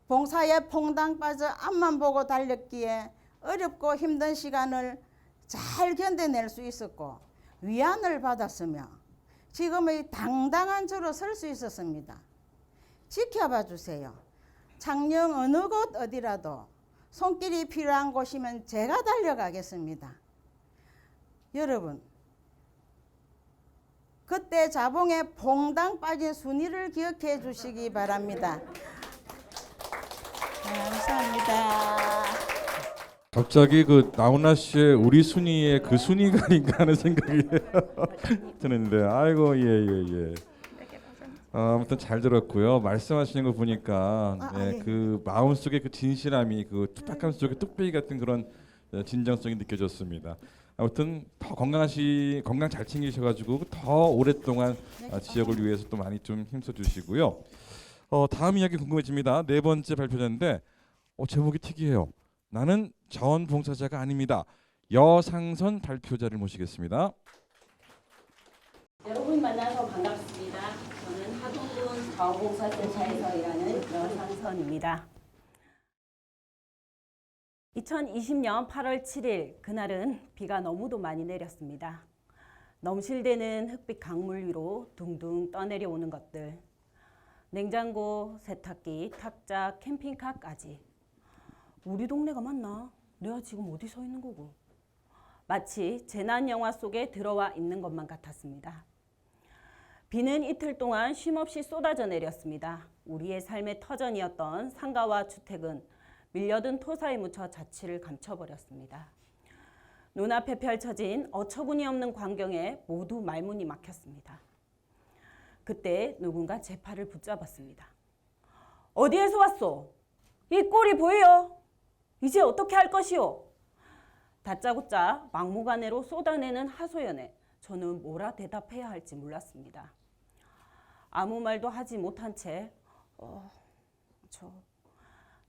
봉사에 퐁당 빠져 앞만 보고 달렸기에 어렵고 힘든 시간을 잘 견뎌낼 수 있었고 위안을 받았으며 지금의 당당한 저로 설 수 있었습니다. 지켜봐 주세요. 창녕 어느 곳 어디라도 손길이 필요한 곳이면 제가 달려가겠습니다. 여러분, 그때 자봉에 퐁당 빠진 순이를 기억해 주시기 바랍니다. 감사합니다. 갑자기 그 나훈아 씨의 우리 순이의 그 순이가 아닌가 하는 생각이 드는데, 아이고 예. 아무튼 잘 들었고요. 말씀하시는 거 보니까 예. 그 마음 속에 그 진실함이, 그 뚝딱함 속에 뚝배기 같은 그런 진정성이 느껴졌습니다. 아무튼 더 건강 잘 챙기셔가지고 더 오랫동안 지역을 위해서 또 많이 좀 힘써주시고요. 다음 이야기 궁금해집니다. 네 번째 발표자인데 제목이 특이해요. 나는 자원봉사자가 아닙니다. 여상선 발표자를 모시겠습니다. 여러분 만나서 반갑습니다. 저는 하동군 자원봉사센터에서 일하는 여상선입니다. 2020년 8월 7일 그날은 비가 너무도 많이 내렸습니다. 넘실대는 흑빛 강물 위로 둥둥 떠내려오는 것들. 냉장고, 세탁기, 탁자, 캠핑카까지. 우리 동네가 맞나? 내가 지금 어디 서 있는 거고? 마치 재난 영화 속에 들어와 있는 것만 같았습니다. 비는 이틀 동안 쉼없이 쏟아져 내렸습니다. 우리의 삶의 터전이었던 상가와 주택은 밀려든 토사에 묻혀 자취를 감춰버렸습니다. 눈앞에 펼쳐진 어처구니 없는 광경에 모두 말문이 막혔습니다. 그때 누군가 제 팔을 붙잡았습니다. 어디에서 왔소? 이 꼴이 보여? 이제 어떻게 할 것이오? 다짜고짜 막무가내로 쏟아내는 하소연에 저는 뭐라 대답해야 할지 몰랐습니다. 아무 말도 하지 못한 채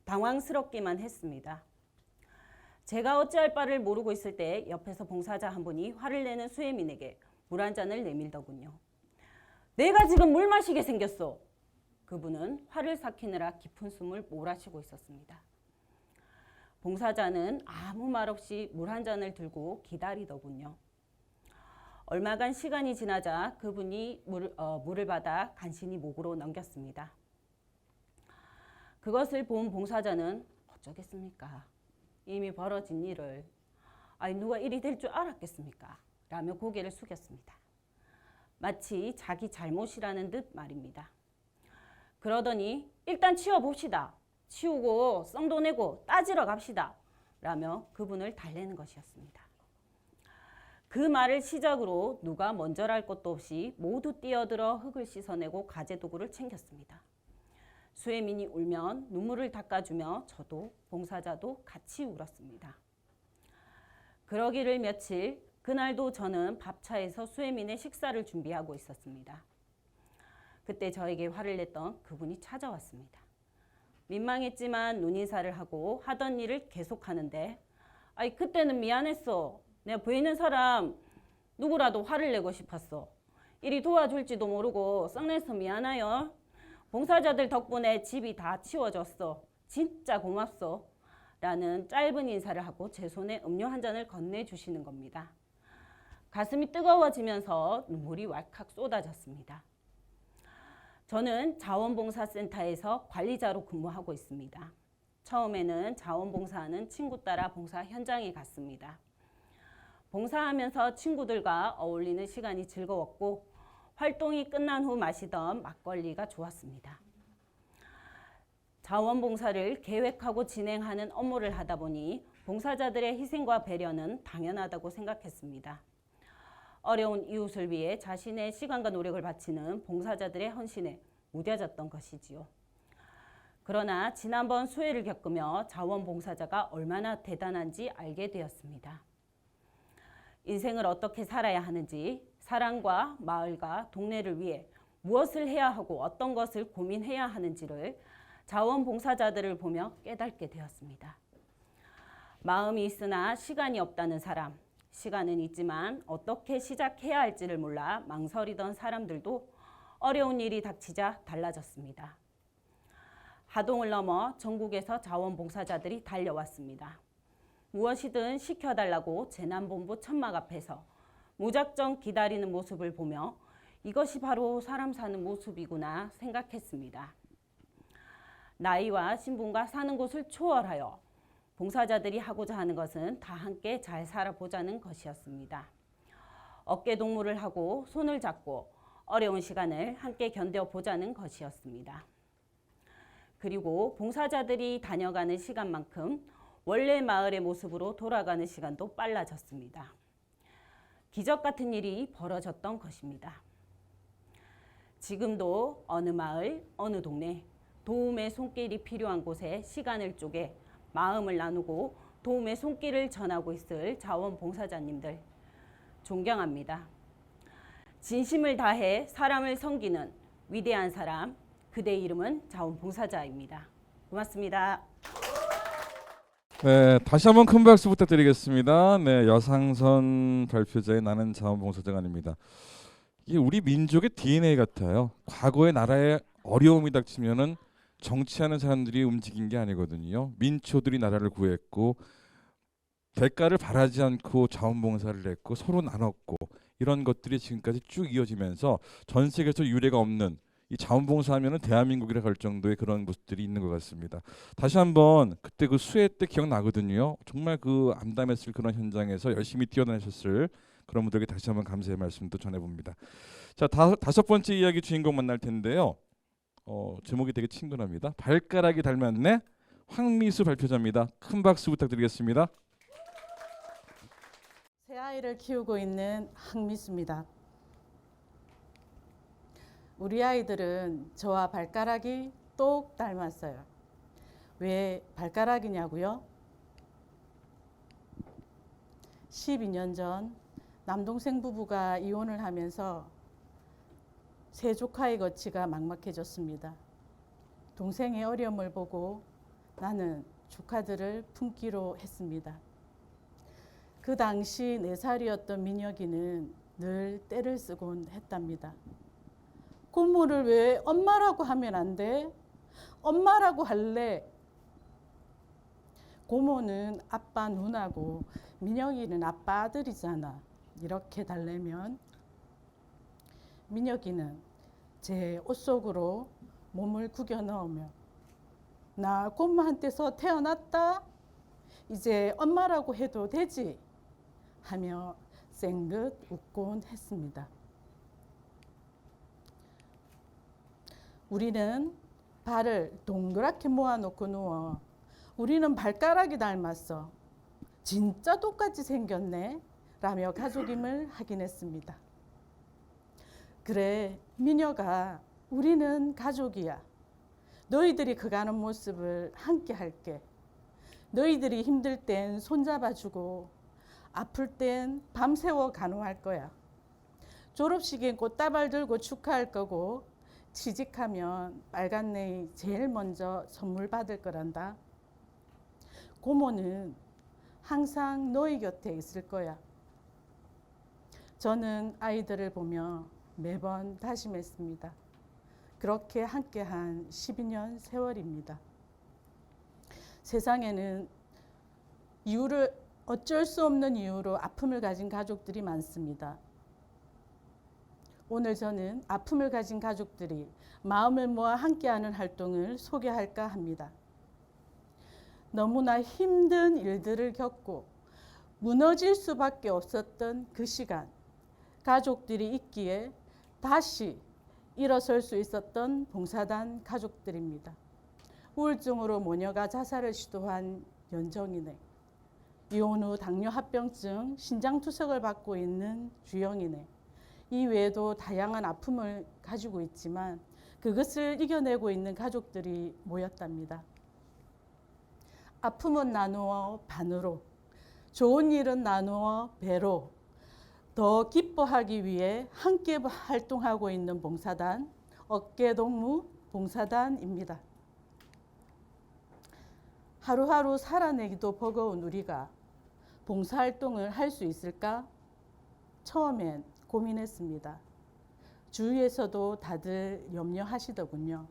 당황스럽기만 했습니다. 제가 어찌할 바를 모르고 있을 때 옆에서 봉사자 한 분이 화를 내는 수혜민에게 물 한 잔을 내밀더군요. 내가 지금 물 마시게 생겼어. 그분은 화를 삭히느라 깊은 숨을 몰아쉬고 있었습니다. 봉사자는 아무 말 없이 물 한 잔을 들고 기다리더군요. 얼마간 시간이 지나자 그분이 물을 받아 간신히 목으로 넘겼습니다. 그것을 본 봉사자는 어쩌겠습니까? 이미 벌어진 일을 누가 이리 될 줄 알았겠습니까? 라며 고개를 숙였습니다. 마치 자기 잘못이라는 듯 말입니다. 그러더니 일단 치워봅시다. 치우고 썽도 내고 따지러 갑시다. 라며 그분을 달래는 것이었습니다. 그 말을 시작으로 누가 먼저랄 것도 없이 모두 뛰어들어 흙을 씻어내고 가재도구를 챙겼습니다. 수혜민이 울면 눈물을 닦아주며 저도 봉사자도 같이 울었습니다. 그러기를 며칠, 그날도 저는 밥차에서 수혜민의 식사를 준비하고 있었습니다. 그때 저에게 화를 냈던 그분이 찾아왔습니다. 민망했지만 눈인사를 하고 하던 일을 계속하는데 그때는 미안했어. 내가 보이는 사람 누구라도 화를 내고 싶었어. 이리 도와줄지도 모르고 썩내서 미안해요. 봉사자들 덕분에 집이 다 치워졌어. 진짜 고맙소. 라는 짧은 인사를 하고 제 손에 음료 한 잔을 건네주시는 겁니다. 가슴이 뜨거워지면서 눈물이 왈칵 쏟아졌습니다. 저는 자원봉사센터에서 관리자로 근무하고 있습니다. 처음에는 자원봉사하는 친구 따라 봉사 현장에 갔습니다. 봉사하면서 친구들과 어울리는 시간이 즐거웠고 활동이 끝난 후 마시던 막걸리가 좋았습니다. 자원봉사를 계획하고 진행하는 업무를 하다 보니 봉사자들의 희생과 배려는 당연하다고 생각했습니다. 어려운 이웃을 위해 자신의 시간과 노력을 바치는 봉사자들의 헌신에 무뎌졌던 것이지요. 그러나 지난번 수해를 겪으며 자원봉사자가 얼마나 대단한지 알게 되었습니다. 인생을 어떻게 살아야 하는지, 사람과 마을과 동네를 위해 무엇을 해야 하고 어떤 것을 고민해야 하는지를 자원봉사자들을 보며 깨닫게 되었습니다. 마음이 있으나 시간이 없다는 사람, 시간은 있지만 어떻게 시작해야 할지를 몰라 망설이던 사람들도 어려운 일이 닥치자 달라졌습니다. 하동을 넘어 전국에서 자원봉사자들이 달려왔습니다. 무엇이든 시켜달라고 재난본부 천막 앞에서 무작정 기다리는 모습을 보며 이것이 바로 사람 사는 모습이구나 생각했습니다. 나이와 신분과 사는 곳을 초월하여 봉사자들이 하고자 하는 것은 다 함께 잘 살아보자는 것이었습니다. 어깨 동무를 하고 손을 잡고 어려운 시간을 함께 견뎌보자는 것이었습니다. 그리고 봉사자들이 다녀가는 시간만큼 원래 마을의 모습으로 돌아가는 시간도 빨라졌습니다. 기적 같은 일이 벌어졌던 것입니다. 지금도 어느 마을, 어느 동네, 도움의 손길이 필요한 곳에 시간을 쪼개 마음을 나누고 도움의 손길을 전하고 있을 자원봉사자님들 존경합니다. 진심을 다해 사람을 섬기는 위대한 사람, 그대 이름은 자원봉사자입니다. 고맙습니다. 네, 다시 한번 큰 박수 부탁드리겠습니다. 네, 여상선 발표자의 나는 자원봉사자가 아닙니다. 이게 우리 민족의 DNA 같아요. 과거의 나라에 어려움이 닥치면은 정치하는 사람들이 움직인 게 아니거든요. 민초들이 나라를 구했고 대가를 바라지 않고 자원봉사를 했고 서로 나눴고 이런 것들이 지금까지 쭉 이어지면서 전 세계에서 유례가 없는 이 자원봉사하면은 대한민국이라 할 정도의 그런 모습들이 있는 것 같습니다. 다시 한번 그때 그 수해 때 기억나거든요. 정말 그 암담했을 그런 현장에서 열심히 뛰어다니셨을 그런 분들에게 다시 한번 감사의 말씀도 전해봅니다. 자, 다섯 번째 이야기 주인공 만날 텐데요. 제목이 되게 친근합니다. 발가락이 닮았네. 황미수 발표자입니다. 큰 박수 부탁드리겠습니다. 새 아이를 키우고 있는 황미수입니다. 우리 아이들은 저와 발가락이 똑 닮았어요. 왜 발가락이냐고요? 12년 전 남동생 부부가 이혼을 하면서 세 조카의 거치가 막막해졌습니다. 동생의 어려움을 보고 나는 조카들을 품기로 했습니다. 그 당시 4살이었던 민혁이는 늘 떼를 쓰곤 했답니다. 고모를 왜 엄마라고 하면 안 돼? 엄마라고 할래. 고모는 아빠 누나고 민혁이는 아빠 아들이잖아. 이렇게 달래면 민혁이는 제 옷 속으로 몸을 구겨 넣으며 나 고모한테서 태어났다. 이제 엄마라고 해도 되지? 하며 쌩긋 웃곤 했습니다. 우리는 발을 동그랗게 모아놓고 누워 우리는 발가락이 닮았어. 진짜 똑같이 생겼네. 라며 가족임을 확인했습니다. 그래, 민혁아, 우리는 가족이야. 너희들이 커가는 모습을 함께 할게. 너희들이 힘들 땐 손잡아주고 아플 땐 밤새워 간호할 거야. 졸업식엔 꽃다발 들고 축하할 거고 취직하면 빨간 네이 제일 먼저 선물 받을 거란다. 고모는 항상 너희 곁에 있을 거야. 저는 아이들을 보며 매번 다짐했습니다. 그렇게 함께한 12년 세월입니다. 세상에는 어쩔 수 없는 이유로 아픔을 가진 가족들이 많습니다. 오늘 저는 아픔을 가진 가족들이 마음을 모아 함께하는 활동을 소개할까 합니다. 너무나 힘든 일들을 겪고 무너질 수밖에 없었던 그 시간, 가족들이 있기에 다시 일어설 수 있었던 봉사단 가족들입니다. 우울증으로 모녀가 자살을 시도한 연정이네. 이혼 후 당뇨 합병증, 신장투석을 받고 있는 주영이네. 이 외에도 다양한 아픔을 가지고 있지만 그것을 이겨내고 있는 가족들이 모였답니다. 아픔은 나누어 반으로, 좋은 일은 나누어 배로, 더 기뻐하기 위해 함께 활동하고 있는 봉사단, 어깨동무 봉사단입니다. 하루하루 살아내기도 버거운 우리가 봉사활동을 할 수 있을까? 처음엔 고민했습니다. 주위에서도 다들 염려하시더군요.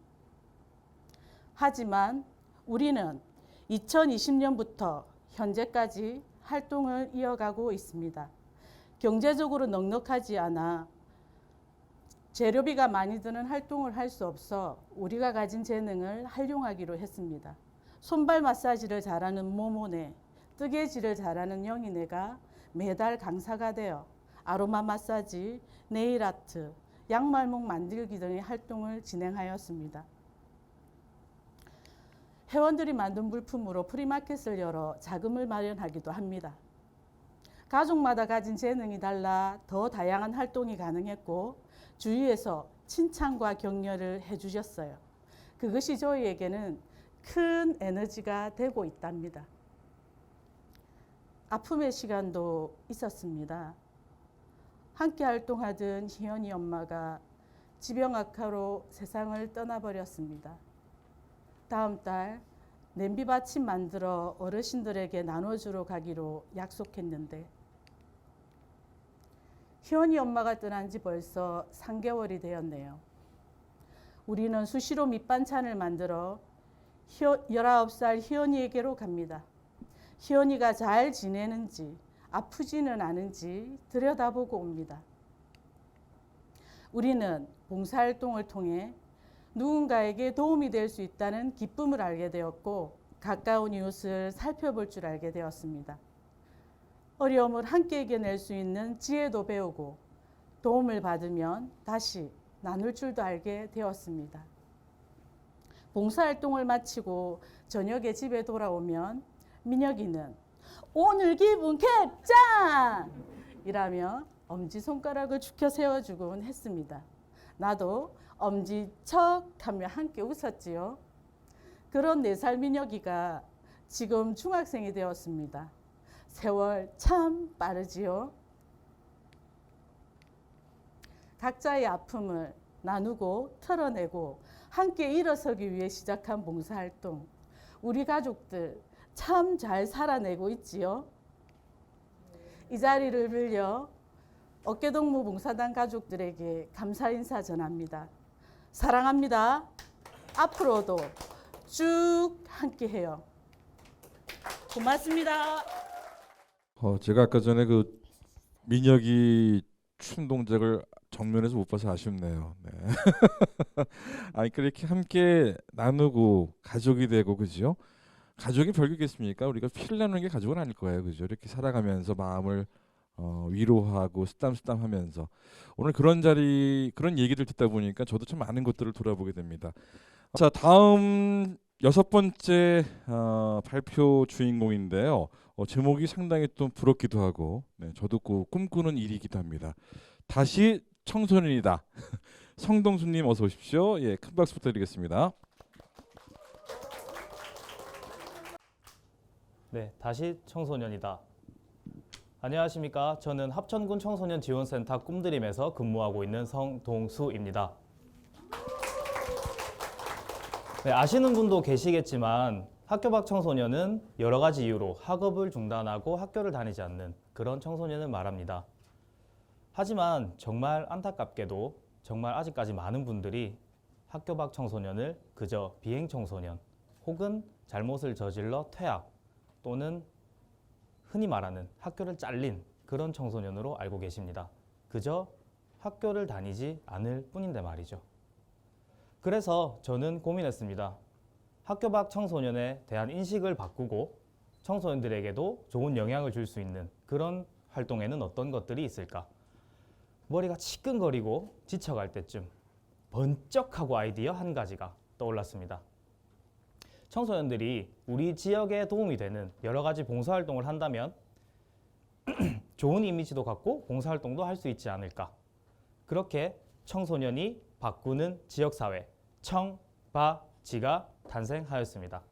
하지만 우리는 2020년부터 현재까지 활동을 이어가고 있습니다. 경제적으로 넉넉하지 않아 재료비가 많이 드는 활동을 할 수 없어 우리가 가진 재능을 활용하기로 했습니다. 손발 마사지를 잘하는 모모네, 뜨개질을 잘하는 영희네가 매달 강사가 되어 아로마 마사지, 네일 아트, 양말목 만들기 등의 활동을 진행하였습니다. 회원들이 만든 물품으로 프리마켓을 열어 자금을 마련하기도 합니다. 가족마다 가진 재능이 달라 더 다양한 활동이 가능했고 주위에서 칭찬과 격려를 해주셨어요. 그것이 저희에게는 큰 에너지가 되고 있답니다. 아픔의 시간도 있었습니다. 함께 활동하던 희연이 엄마가 지병 악화로 세상을 떠나버렸습니다. 다음 달 냄비 받침 만들어 어르신들에게 나눠주러 가기로 약속했는데 희연이 엄마가 떠난 지 벌써 3개월이 되었네요. 우리는 수시로 밑반찬을 만들어 19살 희연이에게로 갑니다. 희연이가 잘 지내는지 아프지는 않은지 들여다보고 옵니다. 우리는 봉사활동을 통해 누군가에게 도움이 될 수 있다는 기쁨을 알게 되었고 가까운 이웃을 살펴볼 줄 알게 되었습니다. 어려움을 함께 이겨낼 수 있는 지혜도 배우고 도움을 받으면 다시 나눌 줄도 알게 되었습니다. 봉사활동을 마치고 저녁에 집에 돌아오면 민혁이는 오늘 기분 캡짱! 이라며 엄지손가락을 죽여 세워주곤 했습니다. 나도 엄지척 하며 함께 웃었지요. 그런 4살 민혁이가 지금 중학생이 되었습니다. 세월 참 빠르지요. 각자의 아픔을 나누고 털어내고 함께 일어서기 위해 시작한 봉사활동. 우리 가족들 참 잘 살아내고 있지요. 이 자리를 빌려 어깨동무 봉사단 가족들에게 감사 인사 전합니다. 사랑합니다. 앞으로도 쭉 함께해요. 고맙습니다. 제가 아까 전에 그 민혁이 춤 동작을 정면에서 못 봐서 아쉽네요. 네. 아니 그렇게 함께 나누고 가족이 되고 그죠? 가족이 별개겠습니까? 우리가 피를 나누는 게 가족은 아닐 거예요, 그죠? 이렇게 살아가면서 마음을 위로하고 쓰담쓰담하면서 오늘 그런 얘기를 듣다 보니까 저도 참 많은 것들을 돌아보게 됩니다. 자, 다음 6번째 발표 주인공인데요. 제목이 상당히 또 부럽기도 하고, 네, 저도 꿈꾸는 일이기도 합니다. 다시 청소년이다. 성동수님 어서 오십시오. 예, 큰 박수 부탁드리겠습니다. 네, 다시 청소년이다. 안녕하십니까. 저는 합천군 청소년 지원센터 꿈드림에서 근무하고 있는 성동수입니다. 네, 아시는 분도 계시겠지만 학교 밖 청소년은 여러 가지 이유로 학업을 중단하고 학교를 다니지 않는 그런 청소년을 말합니다. 하지만 정말 안타깝게도 정말 아직까지 많은 분들이 학교 밖 청소년을 그저 비행 청소년 혹은 잘못을 저질러 퇴학 또는 흔히 말하는 학교를 잘린 그런 청소년으로 알고 계십니다. 그저 학교를 다니지 않을 뿐인데 말이죠. 그래서 저는 고민했습니다. 학교 밖 청소년에 대한 인식을 바꾸고 청소년들에게도 좋은 영향을 줄 수 있는 그런 활동에는 어떤 것들이 있을까? 머리가 치끈거리고 지쳐갈 때쯤 번쩍하고 아이디어 한 가지가 떠올랐습니다. 청소년들이 우리 지역에 도움이 되는 여러 가지 봉사활동을 한다면 좋은 이미지도 갖고 봉사활동도 할 수 있지 않을까. 그렇게 청소년이 바꾸는 지역사회, 청바지가 탄생하였습니다.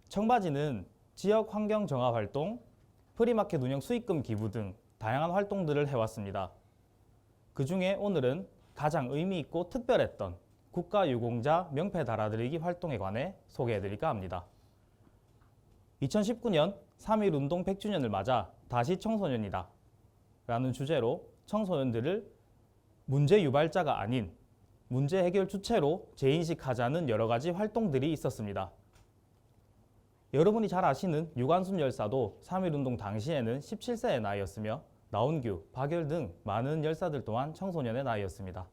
청바지는 지역 환경 정화 활동, 프리마켓 운영 수익금 기부 등 다양한 활동들을 해왔습니다. 그 중에 오늘은 가장 의미 있고 특별했던 국가유공자 명패 달아드리기 활동에 관해 소개해드릴까 합니다. 2019년 3.1운동 100주년을 맞아 다시 청소년이다 라는 주제로 청소년들을 문제 유발자가 아닌 문제 해결 주체로 재인식하자는 여러 가지 활동들이 있었습니다. 여러분이 잘 아시는 유관순 열사도 3.1운동 당시에는 17세의 나이였으며 나온규, 박열 등 많은 열사들 또한 청소년의 나이였습니다.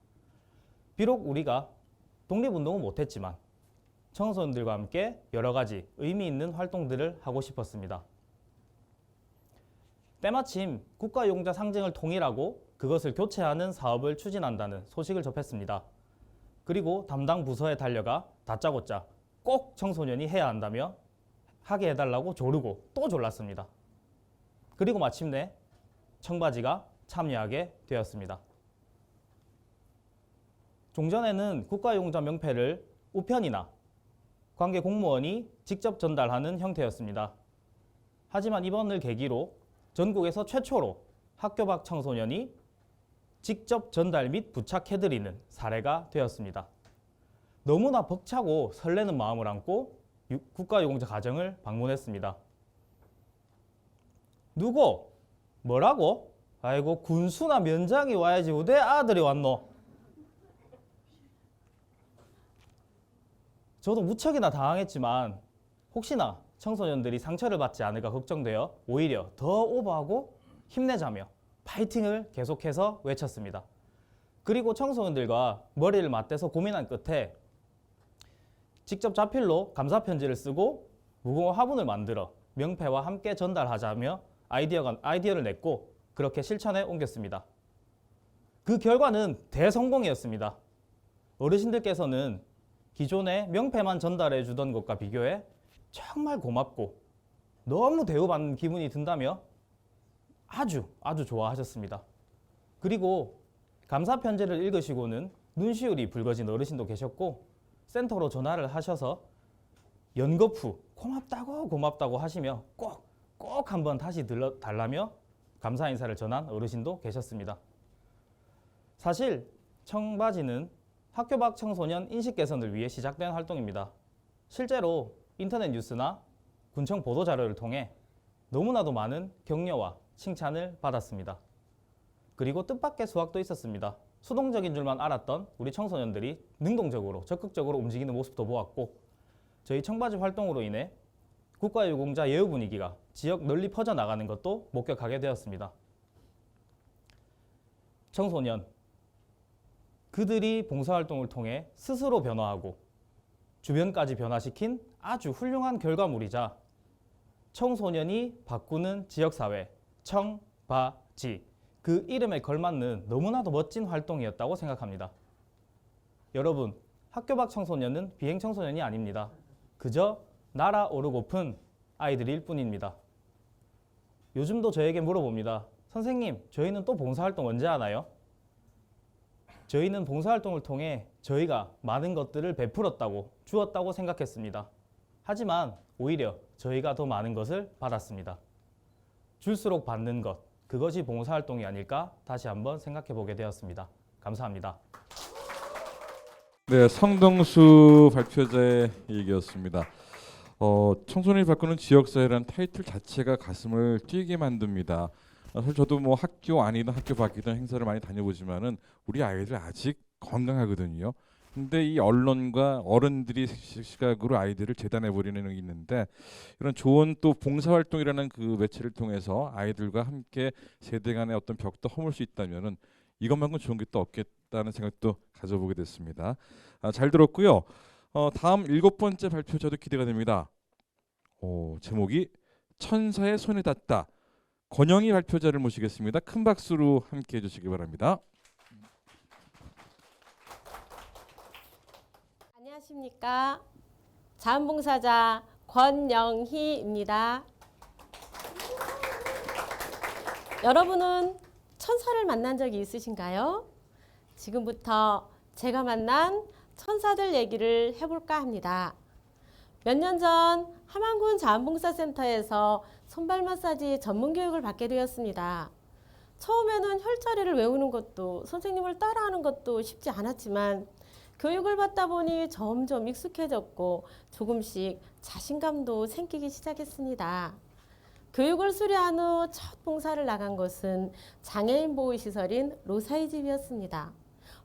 비록 우리가 독립운동은 못했지만 청소년들과 함께 여러 가지 의미 있는 활동들을 하고 싶었습니다. 때마침 국가유공자 상징을 통일하고 그것을 교체하는 사업을 추진한다는 소식을 접했습니다. 그리고 담당 부서에 달려가 다짜고짜 꼭 청소년이 해야 한다며 하게 해달라고 조르고 또 졸랐습니다. 그리고 마침내 청바지가 참여하게 되었습니다. 종전에는 국가유공자 명패를 우편이나 관계 공무원이 직접 전달하는 형태였습니다. 하지만 이번을 계기로 전국에서 최초로 학교 밖 청소년이 직접 전달 및 부착해드리는 사례가 되었습니다. 너무나 벅차고 설레는 마음을 안고 국가유공자 가정을 방문했습니다. 누구? 뭐라고? 아이고 군수나 면장이 와야지 어디 아들이 왔노? 저도 무척이나 당황했지만 혹시나 청소년들이 상처를 받지 않을까 걱정되어 오히려 더 오버하고 힘내자며 파이팅을 계속해서 외쳤습니다. 그리고 청소년들과 머리를 맞대서 고민한 끝에 직접 자필로 감사 편지를 쓰고 무궁화 화분을 만들어 명패와 함께 전달하자며 아이디어를 냈고 그렇게 실천에 옮겼습니다. 그 결과는 대성공이었습니다. 어르신들께서는 기존에 명패만 전달해 주던 것과 비교해 정말 고맙고 너무 대우받는 기분이 든다며 아주 좋아하셨습니다. 그리고 감사 편지를 읽으시고는 눈시울이 붉어진 어르신도 계셨고 센터로 전화를 하셔서 연급 후 고맙다고 하시며 꼭 한번 다시 들러달라며 감사 인사를 전한 어르신도 계셨습니다. 사실 청바지는 학교 밖 청소년 인식 개선을 위해 시작된 활동입니다. 실제로 인터넷 뉴스나 군청 보도 자료를 통해 너무나도 많은 격려와 칭찬을 받았습니다. 그리고 뜻밖의 수확도 있었습니다. 수동적인 줄만 알았던 우리 청소년들이 능동적으로 적극적으로 움직이는 모습도 보았고 저희 청바지 활동으로 인해 국가유공자 예우 분위기가 지역 널리 퍼져나가는 것도 목격하게 되었습니다. 청소년, 그들이 봉사활동을 통해 스스로 변화하고 주변까지 변화시킨 아주 훌륭한 결과물이자 청소년이 바꾸는 지역사회, 청바지, 그 이름에 걸맞는 너무나도 멋진 활동이었다고 생각합니다. 여러분, 학교 밖 청소년은 비행 청소년이 아닙니다. 그저 날아오르고픈 아이들일 뿐입니다. 요즘도 저에게 물어봅니다. 선생님, 저희는 또 봉사활동 언제 하나요? 저희는 봉사활동을 통해 저희가 많은 것들을 베풀었다고, 주었다고 생각했습니다. 하지만 오히려 저희가 더 많은 것을 받았습니다. 줄수록 받는 것, 그것이 봉사활동이 아닐까 다시 한번 생각해 보게 되었습니다. 감사합니다. 네, 성동수 발표자의 얘기였습니다. 청소년이 바꾸는 지역사회라는 타이틀 자체가 가슴을 뛰게 만듭니다. 사실 저도 뭐 학교 안이든 학교 밖이든 행사를 많이 다녀보지만은 우리 아이들 아직 건강하거든요. 근데 이 언론과 어른들이 시각으로 아이들을 재단해버리는 게 있는데 이런 좋은 또 봉사활동이라는 그 매체를 통해서 아이들과 함께 세대 간의 어떤 벽도 허물 수 있다면은 이것만큼 좋은 게 또 없겠다는 생각도 가져보게 됐습니다. 잘 들었고요. 다음 7번째 발표자도 기대가 됩니다. 제목이 천사의 손에 닿다. 권영희 발표자를 모시겠습니다. 큰 박수로 함께 해주시기 바랍니다. 안녕하십니까. 자원봉사자 권영희입니다. 여러분은 천사를 만난 적이 있으신가요? 지금부터 제가 만난 천사들 얘기를 해볼까 합니다. 몇 년 전 함안군 자원봉사센터에서 손발 마사지 전문 교육을 받게 되었습니다. 처음에는 혈자리를 외우는 것도 선생님을 따라하는 것도 쉽지 않았지만 교육을 받다 보니 점점 익숙해졌고 조금씩 자신감도 생기기 시작했습니다. 교육을 수료한 후 첫 봉사를 나간 곳은 장애인 보호시설인 로사의 집이었습니다.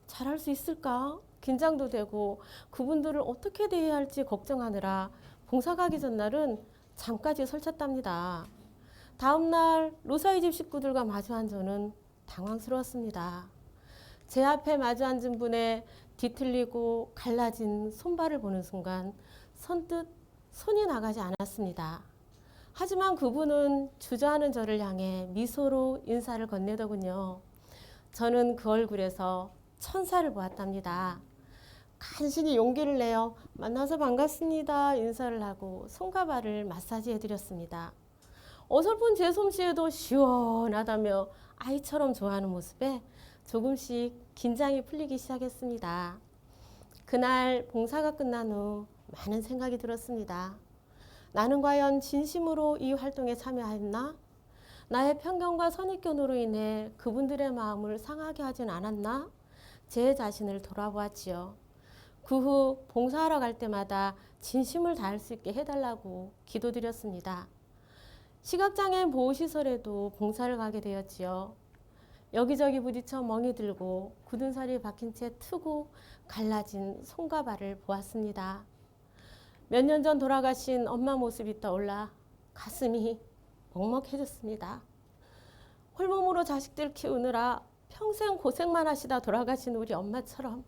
잘할 수 있을까? 긴장도 되고 그분들을 어떻게 대해야 할지 걱정하느라 봉사 가기 전날은 잠까지 설쳤답니다. 다음날 로사의 집 식구들과 마주한 저는 당황스러웠습니다. 제 앞에 마주 앉은 분의 뒤틀리고 갈라진 손발을 보는 순간 선뜻 손이 나가지 않았습니다. 하지만 그분은 주저하는 저를 향해 미소로 인사를 건네더군요. 저는 그 얼굴에서 천사를 보았답니다. 간신히 용기를 내어 만나서 반갑습니다 인사를 하고 손과 발을 마사지해드렸습니다. 어설픈 제 솜씨에도 시원하다며 아이처럼 좋아하는 모습에 조금씩 긴장이 풀리기 시작했습니다. 그날 봉사가 끝난 후 많은 생각이 들었습니다. 나는 과연 진심으로 이 활동에 참여했나? 나의 편견과 선입견으로 인해 그분들의 마음을 상하게 하진 않았나? 제 자신을 돌아보았지요. 그 후 봉사하러 갈 때마다 진심을 다할 수 있게 해달라고 기도드렸습니다. 시각장애인 보호시설에도 봉사를 가게 되었지요. 여기저기 부딪혀 멍이 들고 굳은 살이 박힌 채 트고 갈라진 손과 발을 보았습니다. 몇 년 전 돌아가신 엄마 모습이 떠올라 가슴이 먹먹해졌습니다. 홀몸으로 자식들 키우느라 평생 고생만 하시다 돌아가신 우리 엄마처럼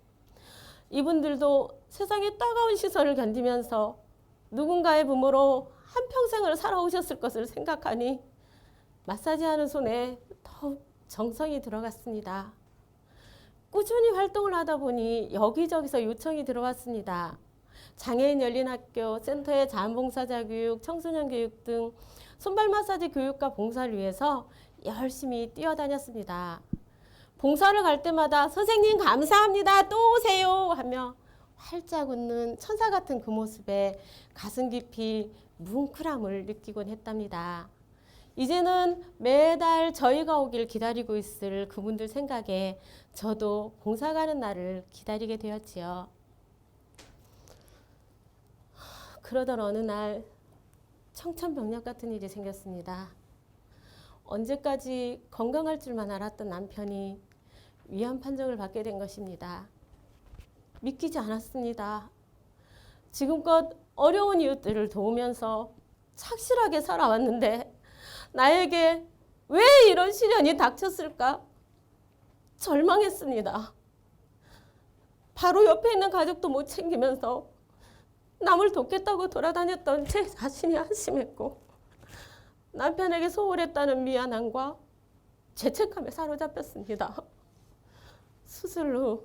이분들도 세상의 따가운 시선을 견디면서 누군가의 부모로 한평생을 살아오셨을 것을 생각하니 마사지하는 손에 더욱 정성이 들어갔습니다. 꾸준히 활동을 하다 보니 여기저기서 요청이 들어왔습니다. 장애인 열린학교, 센터의 자원봉사자 교육, 청소년 교육 등 손발 마사지 교육과 봉사를 위해서 열심히 뛰어다녔습니다. 봉사를 갈 때마다 선생님 감사합니다. 또 오세요 하며 활짝 웃는 천사 같은 그 모습에 가슴 깊이 뭉클함을 느끼곤 했답니다. 이제는 매달 저희가 오길 기다리고 있을 그분들 생각에 저도 봉사 가는 날을 기다리게 되었지요. 그러던 어느 날 청천벽력 같은 일이 생겼습니다. 언제까지 건강할 줄만 알았던 남편이 위암 판정을 받게 된 것입니다. 믿기지 않았습니다. 지금껏 어려운 이웃들을 도우면서 착실하게 살아왔는데 나에게 왜 이런 시련이 닥쳤을까? 절망했습니다. 바로 옆에 있는 가족도 못 챙기면서 남을 돕겠다고 돌아다녔던 제 자신이 한심했고 남편에게 소홀했다는 미안함과 죄책감에 사로잡혔습니다. 수술 후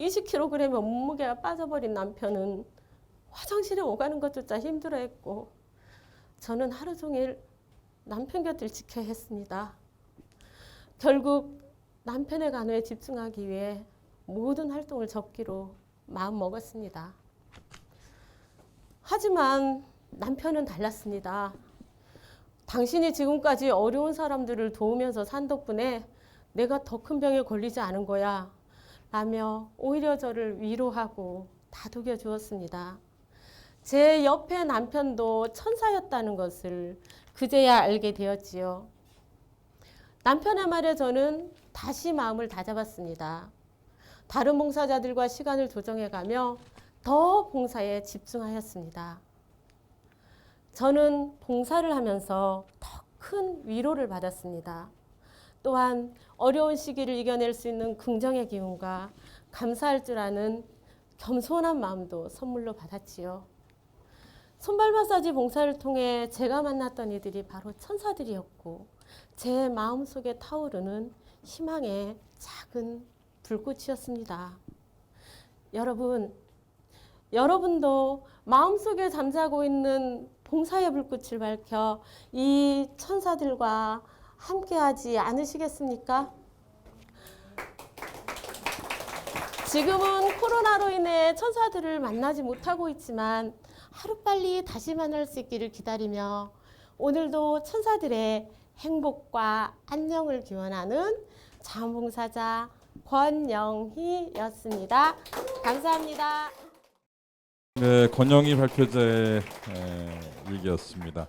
20kg의 몸무게가 빠져버린 남편은 화장실에 오가는 것조차 힘들어했고 저는 하루 종일 남편 곁을 지켜야 했습니다. 결국 남편의 간호에 집중하기 위해 모든 활동을 접기로 마음먹었습니다. 하지만 남편은 달랐습니다. 당신이 지금까지 어려운 사람들을 도우면서 산 덕분에 내가 더 큰 병에 걸리지 않은 거야 라며 오히려 저를 위로하고 다독여 주었습니다. 제 옆에 남편도 천사였다는 것을 그제야 알게 되었지요. 남편의 말에 저는 다시 마음을 다잡았습니다. 다른 봉사자들과 시간을 조정해가며 더 봉사에 집중하였습니다. 저는 봉사를 하면서 더 큰 위로를 받았습니다. 또한 어려운 시기를 이겨낼 수 있는 긍정의 기운과 감사할 줄 아는 겸손한 마음도 선물로 받았지요. 손발 마사지 봉사를 통해 제가 만났던 이들이 바로 천사들이었고 제 마음속에 타오르는 희망의 작은 불꽃이었습니다. 여러분도 마음속에 잠자고 있는 봉사의 불꽃을 밝혀 이 천사들과 함께하지 않으시겠습니까? 지금은 코로나로 인해 천사들을 만나지 못하고 있지만 하루빨리 다시 만날 수 있기를 기다리며 오늘도 천사들의 행복과 안녕을 기원하는 자원봉사자 권영희였습니다. 감사합니다. 네, 권영희 발표자의 일기였습니다.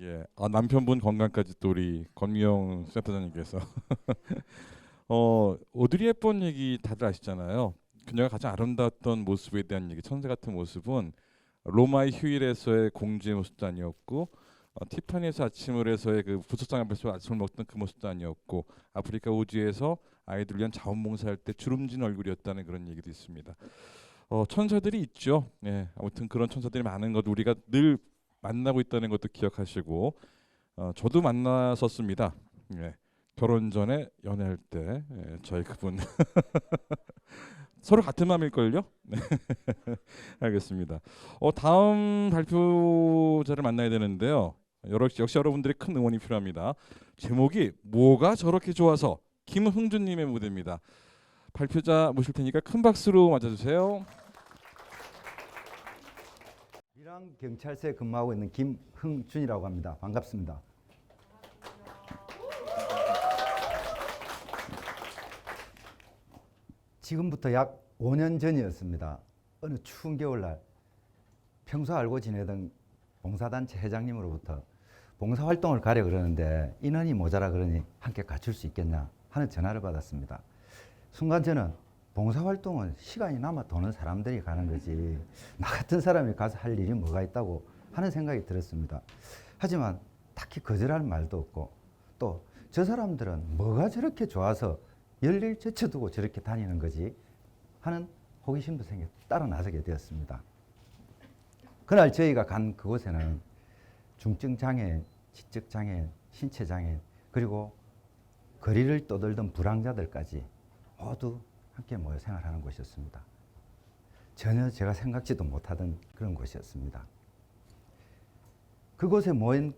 예, 남편분 건강까지 또 우리 권미영 센터장님께서 오드리 헵번 얘기 다들 아시잖아요. 그녀가 가장 아름다웠던 모습에 대한 얘기, 천사 같은 모습은 로마의 휴일에서의 공주의 모습도 아니었고 티파니에서 아침을 해서의 그 부석상 앞에서 아침을 먹던 그 모습도 아니었고 아프리카 우주에서 아이들 위한 자원봉사할 때 주름진 얼굴이었다는 그런 얘기도 있습니다. 천사들이 있죠. 예, 아무튼 그런 천사들이 많은 것 우리가 늘 만나고 있다는 것도 기억하시고 저도 만났었습니다. 예, 결혼 전에 연애할 때 저희 그분 서로 같은 마음일걸요? 네. 알겠습니다. 다음 발표자를 만나야 되는데요. 역시 여러분들의 큰 응원이 필요합니다. 제목이 뭐가 저렇게 좋아서 김흥준님의 무대입니다. 발표자 모실 테니까 큰 박수로 맞아주세요. 밀양 경찰서에 근무하고 있는 김흥준이라고 합니다. 반갑습니다. 지금부터 약 5년 전이었습니다. 어느 추운 겨울날 평소 알고 지내던 봉사단체 회장님으로부터 봉사활동을 가려 그러는데 인원이 모자라 그러니 함께 갖출 수 있겠냐 하는 전화를 받았습니다. 순간 저는 봉사활동은 시간이 남아 도는 사람들이 가는 거지 나 같은 사람이 가서 할 일이 뭐가 있다고 하는 생각이 들었습니다. 하지만 딱히 거절할 말도 없고 또 저 사람들은 뭐가 저렇게 좋아서 열일 제쳐두고 저렇게 다니는 거지 하는 호기심도 생겨 따라 나서게 되었습니다. 그날 저희가 간 그곳에는 중증장애인, 지적장애인, 신체장애인 그리고 거리를 떠돌던 불황자들까지 모두 함께 모여 생활하는 곳이었습니다. 전혀 제가 생각지도 못하던 그런 곳이었습니다. 그곳에 모인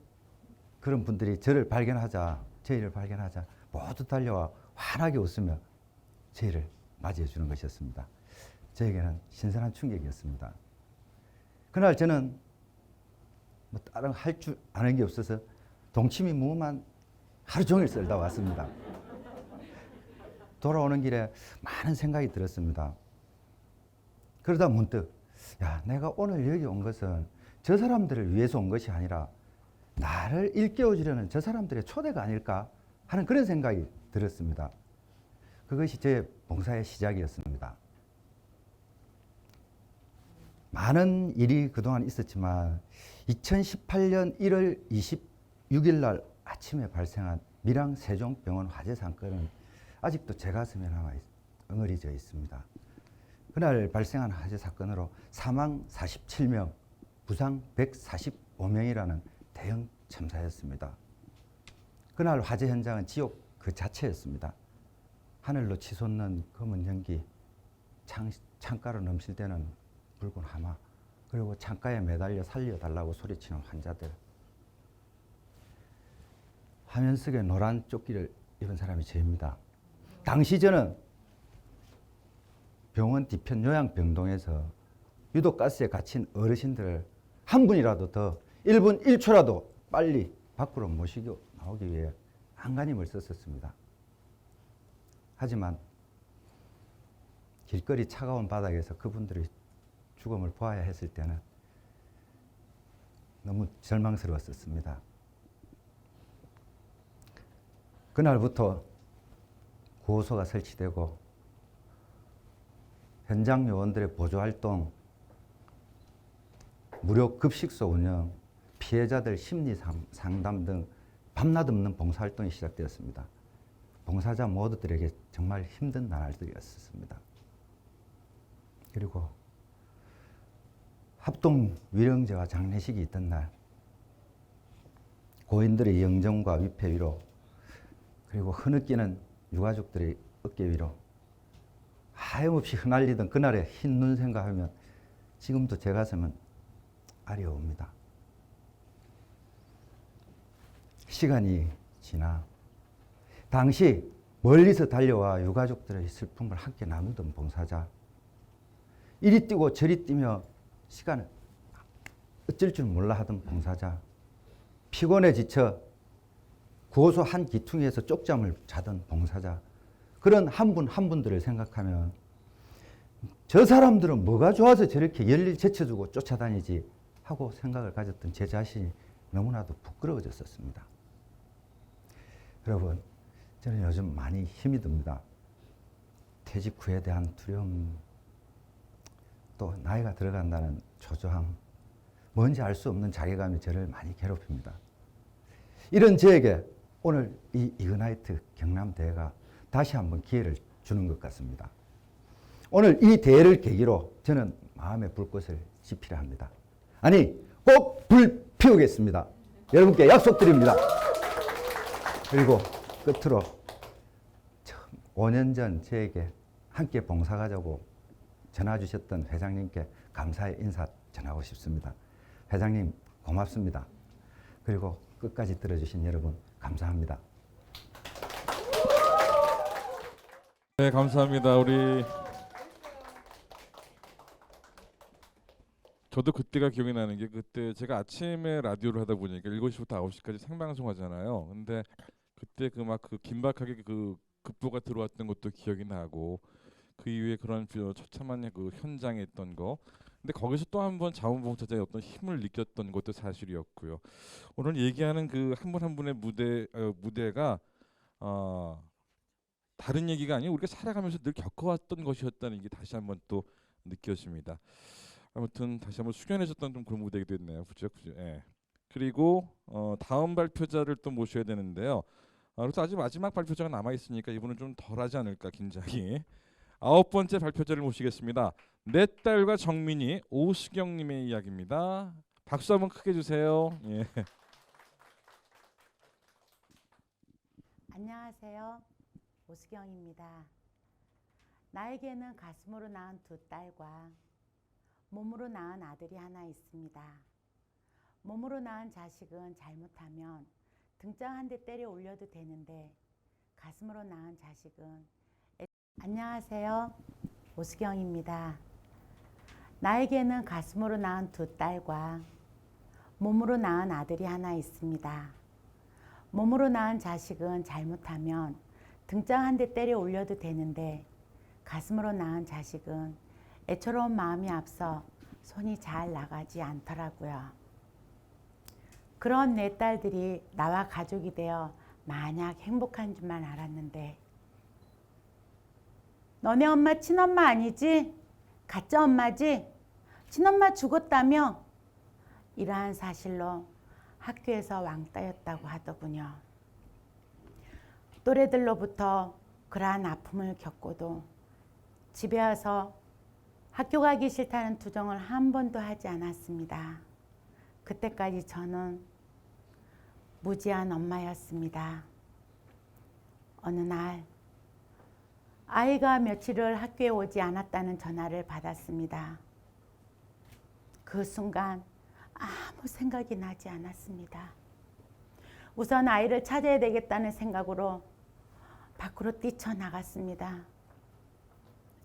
그런 분들이 저희를 발견하자 모두 달려와 환하게 웃으며 저희를 맞이해 주는 것이었습니다. 저에게는 신선한 충격이었습니다. 그날 저는 뭐 다른 할 줄 아는 게 없어서 동치미 무만 하루 종일 썰다 왔습니다. 돌아오는 길에 많은 생각이 들었습니다. 그러다 문득 내가 오늘 여기 온 것은 저 사람들을 위해서 온 것이 아니라 나를 일깨워주려는 저 사람들의 초대가 아닐까 하는 그런 생각이 들었습니다. 그것이 제 봉사의 시작이었습니다. 많은 일이 그동안 있었지만 2018년 1월 26일 날 아침에 발생한 밀양 세종병원 화재 사건은 아직도 제 가슴에 남아 엉어리져 있습니다. 그날 발생한 화재 사건으로 사망 47명, 부상 145명이라는 대형 참사였습니다. 그날 화재 현장은 지옥 그 자체였습니다. 하늘로 치솟는 검은 연기, 창가로 넘실대는 붉은 하마, 그리고 창가에 매달려 살려달라고 소리치는 환자들. 화면 속에 노란 조끼를 입은 사람이 저입니다. 당시 저는 병원 뒤편 요양병동에서 유독가스에 갇힌 어르신들을 한 분이라도 더 1분 1초라도 빨리 밖으로 모시고 나오기 위해 안간힘을 썼었습니다. 하지만 길거리 차가운 바닥에서 그분들의 죽음을 보아야 했을 때는 너무 절망스러웠었습니다. 그날부터 구호소가 설치되고 현장 요원들의 보조활동, 무료 급식소 운영, 피해자들 심리 상담 등 밤낮 없는 봉사활동이 시작되었습니다. 봉사자 모두들에게 정말 힘든 날들이었습니다. 그리고 합동 위령제와 장례식이 있던 날 고인들의 영정과 위패 위로 그리고 흐느끼는 유가족들의 어깨 위로 하염없이 흩날리던 그날의 흰 눈 생각하면 지금도 제 가슴은 아려옵니다. 시간이 지나 당시 멀리서 달려와 유가족들의 슬픔을 함께 나누던 봉사자, 이리 뛰고 저리 뛰며 시간을 어쩔 줄 몰라 하던 봉사자, 피곤해 지쳐 구호소 한 기퉁이에서 쪽잠을 자던 봉사자, 그런 한 분 한 분들을 생각하면 저 사람들은 뭐가 좋아서 저렇게 열일 제쳐주고 쫓아다니지 하고 생각을 가졌던 제 자신이 너무나도 부끄러워졌었습니다. 여러분, 저는 요즘 많이 힘이 듭니다. 퇴직 후에 대한 두려움, 또 나이가 들어간다는 초조함, 뭔지 알 수 없는 자괴감이 저를 많이 괴롭힙니다. 이런 저에게 오늘 이 이그나이트 경남대회가 다시 한번 기회를 주는 것 같습니다. 오늘 이 대회를 계기로 저는 마음의 불꽃을 지피려 합니다. 아니, 꼭 불 피우겠습니다. 여러분께 약속드립니다. 그리고 끝으로 5년 전 저에게 함께 봉사가자고 전화 주셨던 회장님께 감사의 인사 전하고 싶습니다. 회장님 고맙습니다. 그리고 끝까지 들어주신 여러분 감사합니다. 네, 감사합니다. 우리 저도 그때가 기억이 나는 게 그때 제가 아침에 라디오를 하다 보니까 7시부터 9시까지 생방송 하잖아요. 근데 그때 그 막 그 긴박하게 그 급보가 들어왔던 것도 기억이 나고 그 이후에 그런 처참한 그 현장에 있던 거. 근데 거기서 또 한 번 자원봉사자의 어떤 힘을 느꼈던 것도 사실이었고요. 오늘 얘기하는 그 한 분 한 분의 무대가 다른 얘기가 아니고 우리가 살아가면서 늘 겪어왔던 것이었다는 게 다시 한번 또 느껴집니다. 아무튼 다시 한번 숙연해졌던 좀 그런 무대가 됐네요. 그죠? 예. 그리고 다음 발표자를 또 모셔야 되는데요. 그래서 아직 마지막 발표자가 남아 있으니까 이분은 좀 덜하지 않을까 긴장이. 9번째 발표자를 모시겠습니다. 내 딸과 정민이 오수경님의 이야기입니다. 박수 한번 크게 주세요. 예. 안녕하세요. 오수경입니다. 나에게는 가슴으로 낳은 2 딸과 몸으로 낳은 아들이 하나 있습니다. 몸으로 낳은 자식은 잘못하면 등장 한 대 때려 올려도 되는데 가슴으로 낳은 자식은 안녕하세요. 오수경입니다. 나에게는 가슴으로 낳은 2 딸과 몸으로 낳은 아들이 하나 있습니다. 몸으로 낳은 자식은 잘못하면 등장 한 대 때려 올려도 되는데 가슴으로 낳은 자식은 애처로운 마음이 앞서 손이 잘 나가지 않더라고요. 그런 내 딸들이 나와 가족이 되어 마냥 행복한 줄만 알았는데 너네 엄마 친엄마 아니지? 가짜 엄마지? 친엄마 죽었다며? 이러한 사실로 학교에서 왕따였다고 하더군요. 또래들로부터 그러한 아픔을 겪고도 집에 와서 학교 가기 싫다는 투정을 한 번도 하지 않았습니다. 그때까지 저는 무지한 엄마였습니다. 어느 날 아이가 며칠을 학교에 오지 않았다는 전화를 받았습니다. 그 순간 아무 생각이 나지 않았습니다. 우선 아이를 찾아야 되겠다는 생각으로 밖으로 뛰쳐나갔습니다.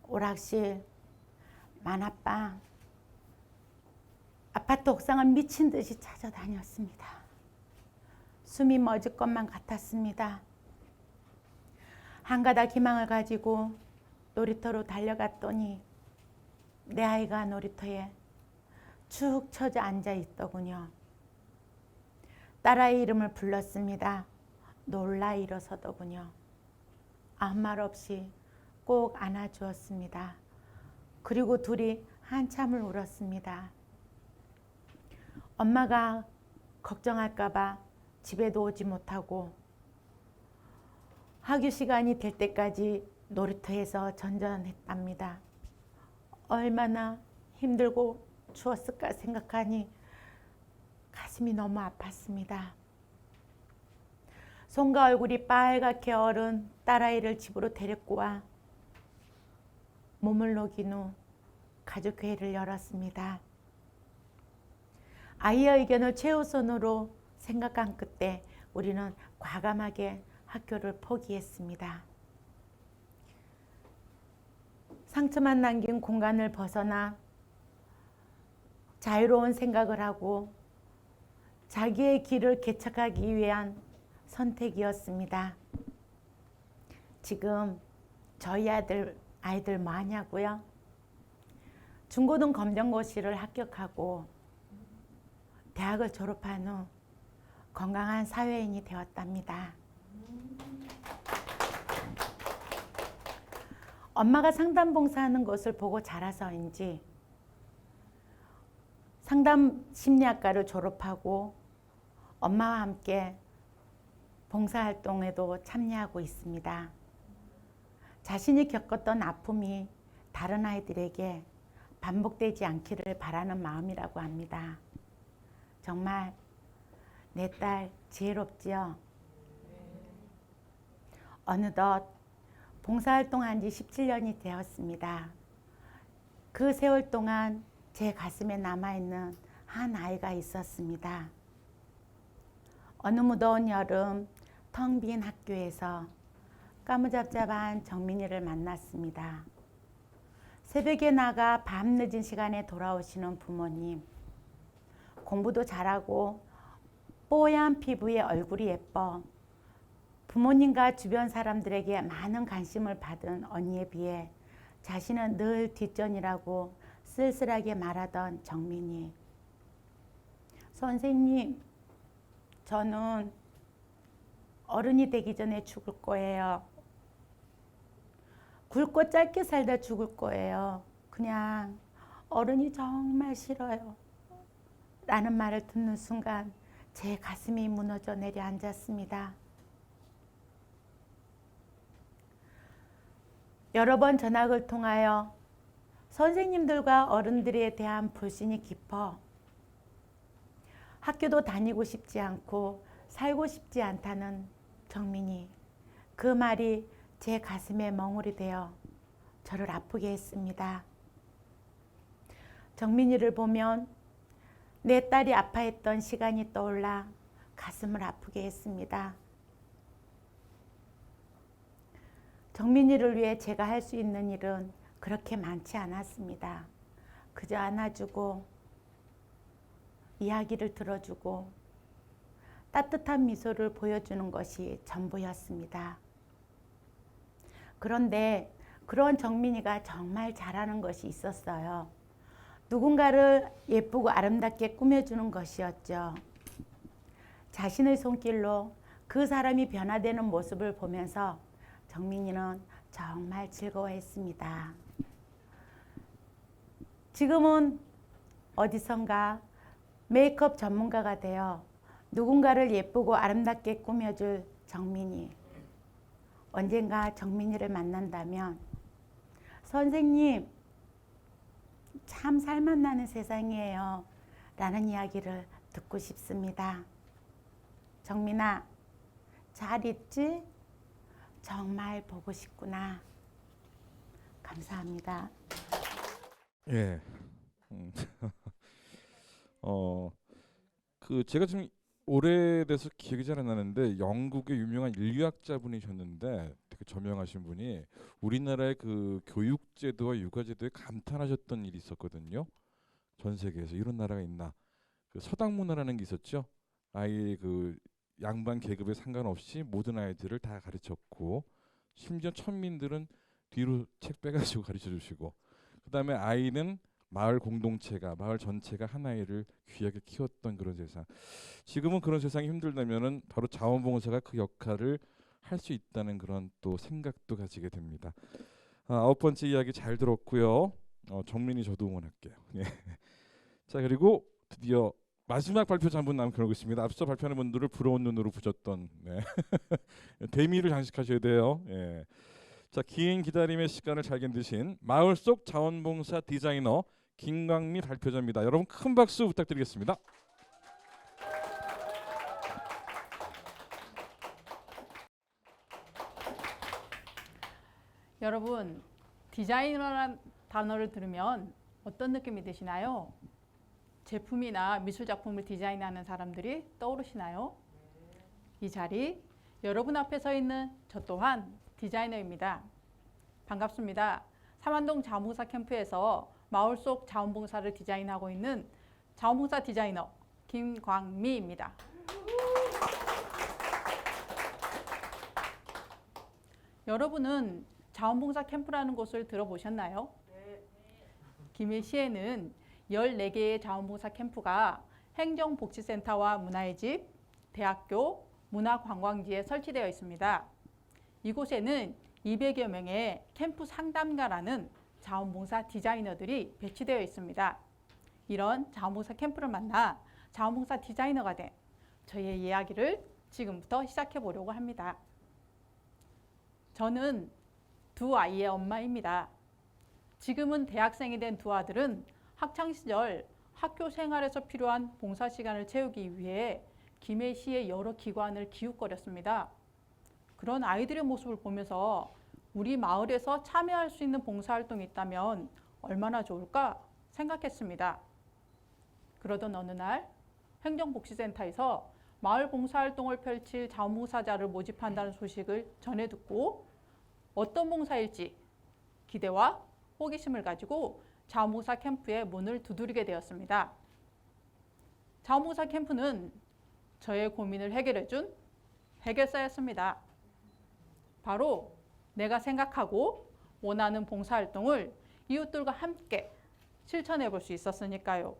오락실, 만화방, 아파트 옥상을 미친 듯이 찾아다녔습니다. 숨이 멎을 것만 같았습니다. 한 가닥 희망을 가지고 놀이터로 달려갔더니 내 아이가 놀이터에 축 처져 앉아 있더군요. 딸아이 이름을 불렀습니다. 놀라 일어서더군요. 아무 말 없이 꼭 안아주었습니다. 그리고 둘이 한참을 울었습니다. 엄마가 걱정할까 봐 집에도 오지 못하고 학교 시간이 될 때까지 놀이터에서 전전했답니다. 얼마나 힘들고 추웠을까 생각하니 가슴이 너무 아팠습니다. 손과 얼굴이 빨갛게 얼은 딸아이를 집으로 데리고 와 몸을 녹인 후 가족회의를 열었습니다. 아이의 의견을 최우선으로 생각한 끝에 우리는 과감하게 학교를 포기했습니다. 상처만 남긴 공간을 벗어나 자유로운 생각을 하고 자기의 길을 개척하기 위한 선택이었습니다. 지금 저희 아이들 뭐 하냐고요? 중고등 검정고시를 합격하고 대학을 졸업한 후 건강한 사회인이 되었답니다. 엄마가 상담봉사하는 것을 보고 자라서인지 상담 심리학과를 졸업하고 엄마와 함께 봉사활동에도 참여하고 있습니다. 자신이 겪었던 아픔이 다른 아이들에게 반복되지 않기를 바라는 마음이라고 합니다. 정말 내 딸 지혜롭지요? 어느덧 봉사활동한 지 17년이 되었습니다. 그 세월 동안 제 가슴에 남아있는 한 아이가 있었습니다. 어느 무더운 여름 텅 빈 학교에서 까무잡잡한 정민이를 만났습니다. 새벽에 나가 밤늦은 시간에 돌아오시는 부모님, 공부도 잘하고 뽀얀 피부에 얼굴이 예뻐 부모님과 주변 사람들에게 많은 관심을 받은 언니에 비해 자신은 늘 뒷전이라고 쓸쓸하게 말하던 정민이. 선생님, 저는 어른이 되기 전에 죽을 거예요. 굵고 짧게 살다 죽을 거예요. 그냥 어른이 정말 싫어요. 라는 말을 듣는 순간 제 가슴이 무너져 내려앉았습니다. 여러 번 전학을 통하여 선생님들과 어른들에 대한 불신이 깊어 학교도 다니고 싶지 않고 살고 싶지 않다는 정민이, 그 말이 제 가슴에 멍울이 되어 저를 아프게 했습니다. 정민이를 보면 내 딸이 아파했던 시간이 떠올라 가슴을 아프게 했습니다. 정민이를 위해 제가 할 수 있는 일은 그렇게 많지 않았습니다. 그저 안아주고 이야기를 들어주고 따뜻한 미소를 보여주는 것이 전부였습니다. 그런데 그런 정민이가 정말 잘하는 것이 있었어요. 누군가를 예쁘고 아름답게 꾸며주는 것이었죠. 자신의 손길로 그 사람이 변화되는 모습을 보면서 정민이는 정말 즐거워했습니다. 지금은 어디선가 메이크업 전문가가 되어 누군가를 예쁘고 아름답게 꾸며줄 정민이. 언젠가 정민이를 만난다면 선생님, 참 살맛나는 세상이에요 라는 이야기를 듣고 싶습니다. 정민아, 잘 있지? 정말 보고 싶구나. 감사합니다. 예. 제가 좀 오래돼서 기억이 잘 안 나는데 영국의 유명한 인류학자분이셨는데 되게 저명하신 분이 우리나라의 그 교육제도와 육아제도에 감탄하셨던 일이 있었거든요. 전 세계에서 이런 나라가 있나? 그 서당 문화라는 게 있었죠. 아이 그 양반 계급에 상관없이 모든 아이들을 다 가르쳤고 심지어 천민들은 뒤로 책 빼가지고 가르쳐 주시고 그다음에 아이는 마을 공동체가 마을 전체가 한 아이를 귀하게 키웠던 그런 세상. 지금은 그런 세상이 힘들다면은 바로 자원봉사가 그 역할을 할 수 있다는 그런 또 생각도 가지게 됩니다. 9번째 이야기 잘 들었고요. 정민이 저도 응원할게요. 예. 자 그리고 드디어 마지막 발표자 한 분 남겨놓고 있습니다. 앞서 발표하는 분들을 부러운 눈으로 보셨던 대미를 장식하셔야 돼요. 예. 자, 긴 기다림의 시간을 잘 견디신 마을 속 자원봉사 디자이너 김광미 발표자입니다. 여러분 큰 박수 부탁드리겠습니다. 여러분, 디자이너라는 단어를 들으면 어떤 느낌이 드시나요? 제품이나 미술 작품을 디자인하는 사람들이 떠오르시나요? 이 자리, 여러분 앞에 서 있는 저 또한 디자이너입니다. 반갑습니다. 삼안동 자원봉사 캠프에서 마을 속 자원봉사를 디자인하고 있는 자원봉사 디자이너 김광미입니다. 여러분은 자원봉사 캠프라는 곳을 들어보셨나요? 네. 김해시에는 14개의 자원봉사 캠프가 행정복지센터와 문화의 집, 대학교, 문화관광지에 설치되어 있습니다. 이곳에는 200여 명의 캠프 상담가라는 자원봉사 디자이너들이 배치되어 있습니다. 이런 자원봉사 캠프를 만나 자원봉사 디자이너가 된 저의 이야기를 지금부터 시작해 보려고 합니다. 저는 두 아이의 엄마입니다. 지금은 대학생이 된 두 아들은 학창시절 학교 생활에서 필요한 봉사 시간을 채우기 위해 김해시의 여러 기관을 기웃거렸습니다. 그런 아이들의 모습을 보면서 우리 마을에서 참여할 수 있는 봉사활동이 있다면 얼마나 좋을까 생각했습니다. 그러던 어느 날 행정복지센터에서 마을 봉사활동을 펼칠 자원봉사자를 모집한다는 소식을 전해 듣고 어떤 봉사일지 기대와 호기심을 가지고 자원봉사 캠프의 문을 두드리게 되었습니다. 자원봉사 캠프는 저의 고민을 해결해준 해결사였습니다. 바로 내가 생각하고 원하는 봉사활동을 이웃들과 함께 실천해 볼 수 있었으니까요.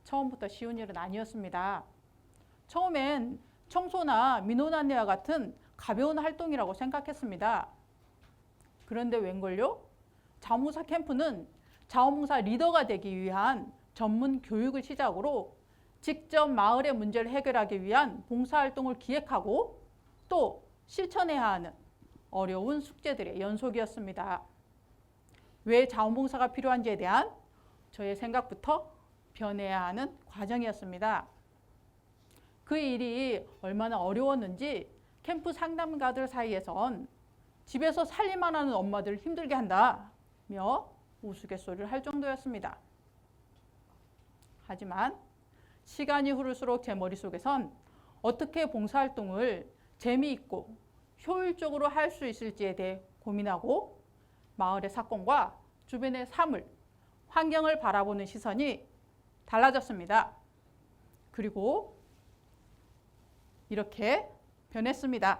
처음부터 쉬운 일은 아니었습니다. 처음엔 청소나 민원 안내와 같은 가벼운 활동이라고 생각했습니다. 그런데 웬걸요? 자원봉사 캠프는 자원봉사 리더가 되기 위한 전문 교육을 시작으로 직접 마을의 문제를 해결하기 위한 봉사활동을 기획하고 또 실천해야 하는 어려운 숙제들의 연속이었습니다. 왜 자원봉사가 필요한지에 대한 저의 생각부터 변해야 하는 과정이었습니다. 그 일이 얼마나 어려웠는지 캠프 상담가들 사이에선 집에서 살림만 하는 엄마들을 힘들게 한다며 우스갯소리를 할 정도였습니다. 하지만 시간이 흐를수록 제 머릿속에선 어떻게 봉사활동을 재미있고 효율적으로 할 수 있을지에 대해 고민하고 마을의 사건과 주변의 삶을, 환경을 바라보는 시선이 달라졌습니다. 그리고 이렇게 변했습니다.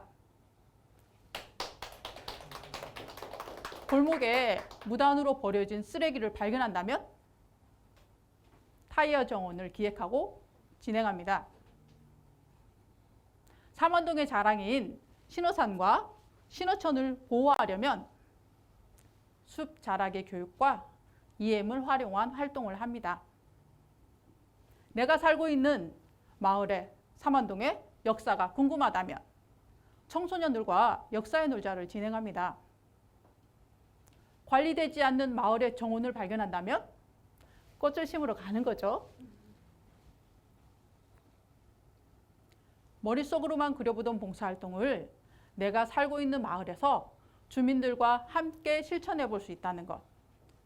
골목에 무단으로 버려진 쓰레기를 발견한다면 타이어 정원을 기획하고 진행합니다. 삼원동의 자랑인 신호산과 신호천을 보호하려면 숲 자락의 교육과 EM을 활용한 활동을 합니다. 내가 살고 있는 마을의 삼원동의 역사가 궁금하다면 청소년들과 역사의 놀자를 진행합니다. 관리되지 않는 마을의 정원을 발견한다면 꽃을 심으러 가는 거죠. 머릿속으로만 그려보던 봉사활동을 내가 살고 있는 마을에서 주민들과 함께 실천해 볼 수 있다는 것,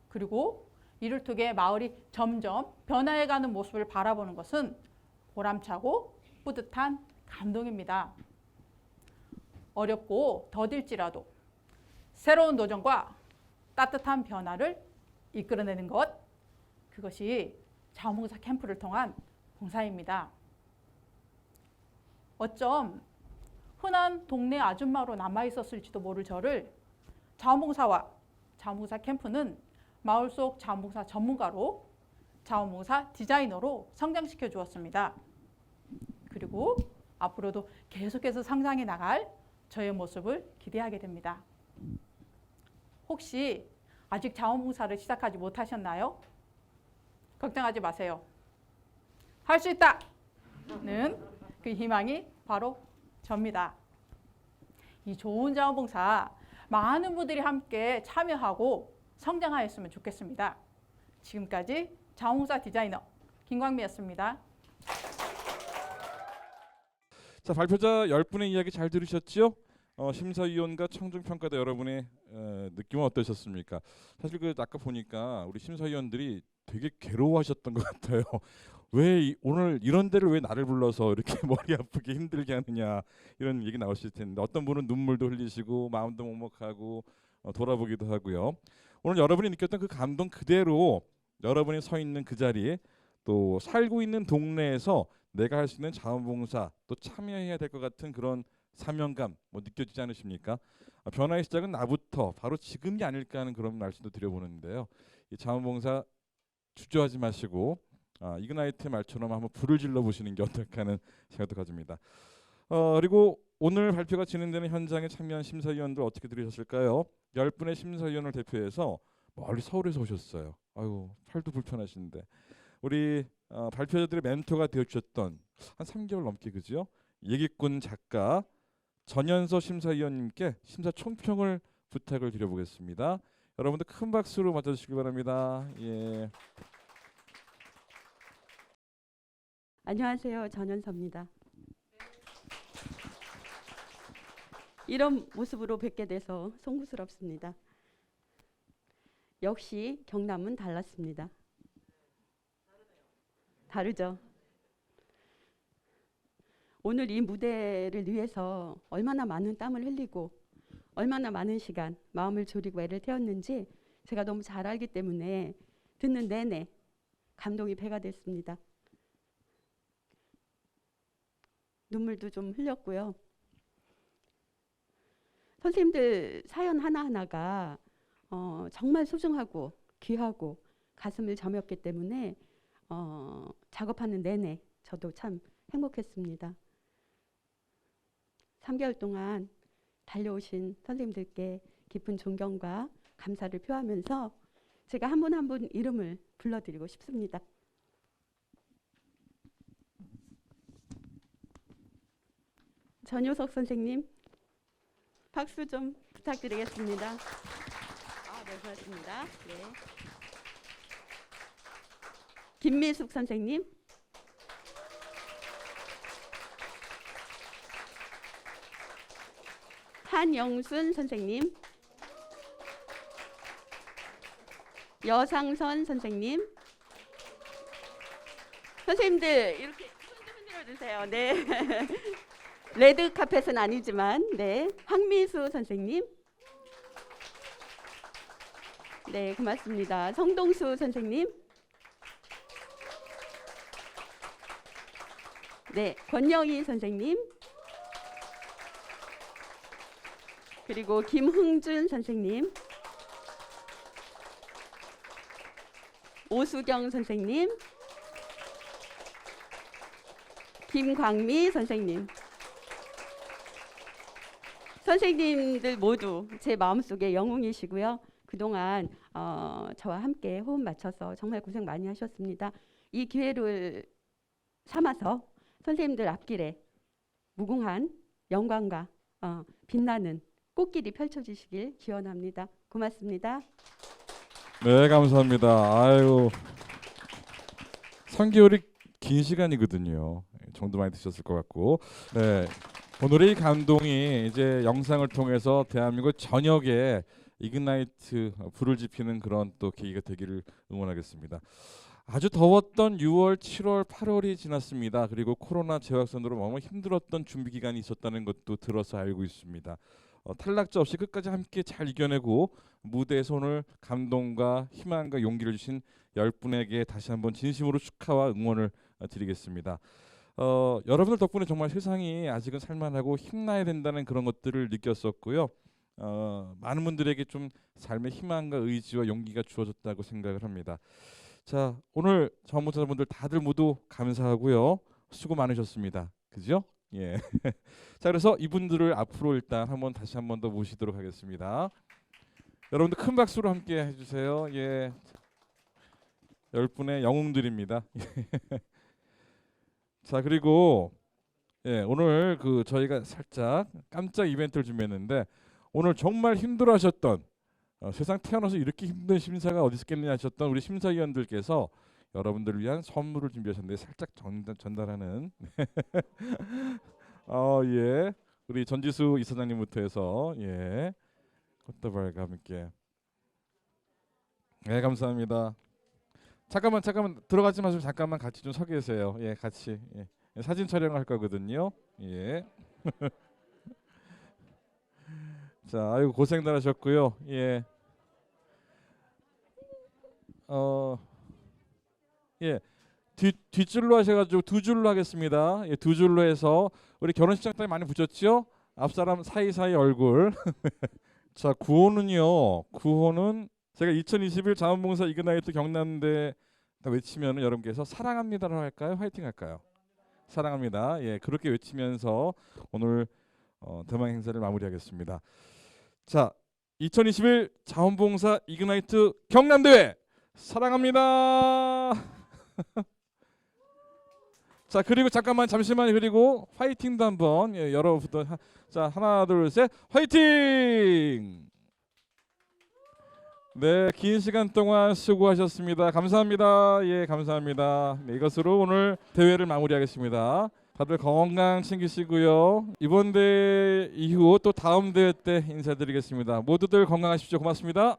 그리고 이를 통해 마을이 점점 변화해가는 모습을 바라보는 것은 보람차고 뿌듯한 감동입니다. 어렵고 더딜지라도 새로운 도전과 따뜻한 변화를 이끌어내는 것, 그것이 자원봉사 캠프를 통한 봉사입니다. 어쩜 흔한 동네 아줌마로 남아있었을지도 모를 저를 자원봉사와 자원봉사 캠프는 마을 속 자원봉사 전문가로 자원봉사 디자이너로 성장시켜 주었습니다. 그리고 앞으로도 계속해서 성장해 나갈 저의 모습을 기대하게 됩니다. 혹시 아직 자원봉사를 시작하지 못하셨나요? 걱정하지 마세요. 할 수 있다는 그 희망이 바로 접니다. 이 좋은 자원봉사 많은 분들이 함께 참여하고 성장하였으면 좋겠습니다. 지금까지 자원봉사 디자이너 김광미였습니다. 자, 발표자 10분의 이야기 잘 들으셨죠? 심사위원과 청중평가대 여러분의 느낌은 어떠셨습니까? 사실 그 아까 보니까 우리 심사위원들이 되게 괴로워하셨던 것 같아요. 왜 오늘 이런 데를 왜 나를 불러서 이렇게 머리 아프게 힘들게 하느냐, 이런 얘기 나오실 텐데, 어떤 분은 눈물도 흘리시고 마음도 먹먹하고 돌아보기도 하고요. 오늘 여러분이 느꼈던 그 감동 그대로 여러분이 서 있는 그 자리에 또 살고 있는 동네에서 내가 할 수 있는 자원봉사 또 참여해야 될 것 같은 그런 사명감 느껴지지 않으십니까? 변화의 시작은 나부터 바로 지금이 아닐까 하는 그런 말씀도 드려보는데요. 이 자원봉사 주저하지 마시고 이그나이트의 말처럼 한번 불을 질러 보시는 게 어떨까 하는 생각도 가집니다. 그리고 오늘 발표가 진행되는 현장에 참여한 심사위원들 어떻게 들으셨을까요? 10분의 심사위원을 대표해서 멀리 서울에서 오셨어요. 아유, 팔도 불편하신데 우리 발표자들의 멘토가 되어주셨던 한 3개월 넘게 그죠? 얘기꾼 작가 전연서 심사위원님께 심사 총평을 부탁을 드려보겠습니다. 여러분들 큰 박수로 맞아주시기 바랍니다. 예. 안녕하세요. 전연서입니다. 이런 모습으로 뵙게 돼서 송구스럽습니다. 역시 경남은 달랐습니다. 다르죠. 오늘 이 무대를 위해서 얼마나 많은 땀을 흘리고 얼마나 많은 시간 마음을 졸이고 애를 태웠는지 제가 너무 잘 알기 때문에 듣는 내내 감동이 배가 됐습니다. 눈물도 좀 흘렸고요. 선생님들 사연 하나하나가 정말 소중하고 귀하고 가슴을 저몄기 때문에 작업하는 내내 저도 참 행복했습니다. 3개월 동안 달려오신 선생님들께 깊은 존경과 감사를 표하면서 제가 한 분 한 분 이름을 불러드리고 싶습니다. 전효석 선생님, 박수 좀 부탁드리겠습니다. 네, 고맙습니다. 네. 김미숙 선생님, 한영순 선생님, 여상선 선생님, 선생님들 이렇게 손 좀 흔들어 주세요. 네. 레드 카펫은 아니지만, 네, 황미수 선생님, 네, 고맙습니다. 성동수 선생님, 네, 권영희 선생님, 그리고 김흥준 선생님, 오수경 선생님, 김광미 선생님. 선생님들 모두 제 마음속에 영웅이시고요. 그동안 저와 함께 호흡 맞춰서 정말 고생 많이 하셨습니다. 이 기회를 삼아서 선생님들 앞길에 무궁한 영광과 빛나는 꽃길이 펼쳐지시길 기원합니다. 고맙습니다. 네, 감사합니다. 아유, 3개월이 긴 시간이거든요. 정도 많이 드셨을 것 같고, 네, 오늘의 이 감동이 이제 영상을 통해서 대한민국 전역에 이그나이트 불을 지피는 그런 또 계기가 되기를 응원하겠습니다. 아주 더웠던 6월, 7월, 8월이 지났습니다. 그리고 코로나 재확산으로 너무 힘들었던 준비 기간이 있었다는 것도 들어서 알고 있습니다. 탈락자 없이 끝까지 함께 잘 이겨내고 무대에서 오늘 감동과 희망과 용기를 주신 10분에게 다시 한번 진심으로 축하와 응원을 드리겠습니다. 여러분들 덕분에 정말 세상이 아직은 살만하고 힘나야 된다는 그런 것들을 느꼈었고요. 많은 분들에게 좀 삶의 희망과 의지와 용기가 주어졌다고 생각을 합니다. 자, 오늘 자원봉사자분들 다들 모두 감사하고요. 수고 많으셨습니다. 그죠? 예. 자, 그래서 이분들을 앞으로 일단 다시 한 번 더 모시도록 하겠습니다. 여러분들 큰 박수로 함께 해주세요. 예. 10분의 영웅들입니다. 자, 그리고 예, 오늘 저희가 살짝 깜짝 이벤트를 준비했는데 오늘 정말 힘들어하셨던 세상 태어나서 이렇게 힘든 심사가 어디 있겠느냐 하셨던 우리 심사위원들께서 여러분들을 위한 선물을 준비하셨는데 살짝 전달하는 예, 우리 전지수 이사장님부터 해서 예, 꽃다발과 함께 네, 감사합니다. 잠깐만 들어가지 마시고 잠깐만 같이 좀 서 계세요. 예, 같이 예. 사진 촬영할 거거든요. 예. 자, 아이고 고생들 하셨고요. 예. 예. 뒷줄로 하셔가지고 두 줄로 하겠습니다. 예, 두 줄로 해서 우리 결혼식장 때 많이 붙였죠? 앞사람 사이사이 얼굴. 자, 구호는 제가 2021 자원봉사 이그나이트 경남대 외치면은 여러분께서 사랑합니다로 할까요? 화이팅 할까요? 사랑합니다. 예, 그렇게 외치면서 오늘 대망 행사를 마무리하겠습니다. 자, 2021 자원봉사 이그나이트 경남대회 사랑합니다. 자, 그리고 잠시만 그리고 화이팅도 한번 여러분들 자, 하나 둘 셋 화이팅. 네, 긴 시간 동안 수고하셨습니다. 감사합니다. 예, 감사합니다. 네, 이것으로 오늘 대회를 마무리하겠습니다. 다들 건강 챙기시고요. 이번 대회 이후 또 다음 대회 때 인사드리겠습니다. 모두들 건강하십시오. 고맙습니다.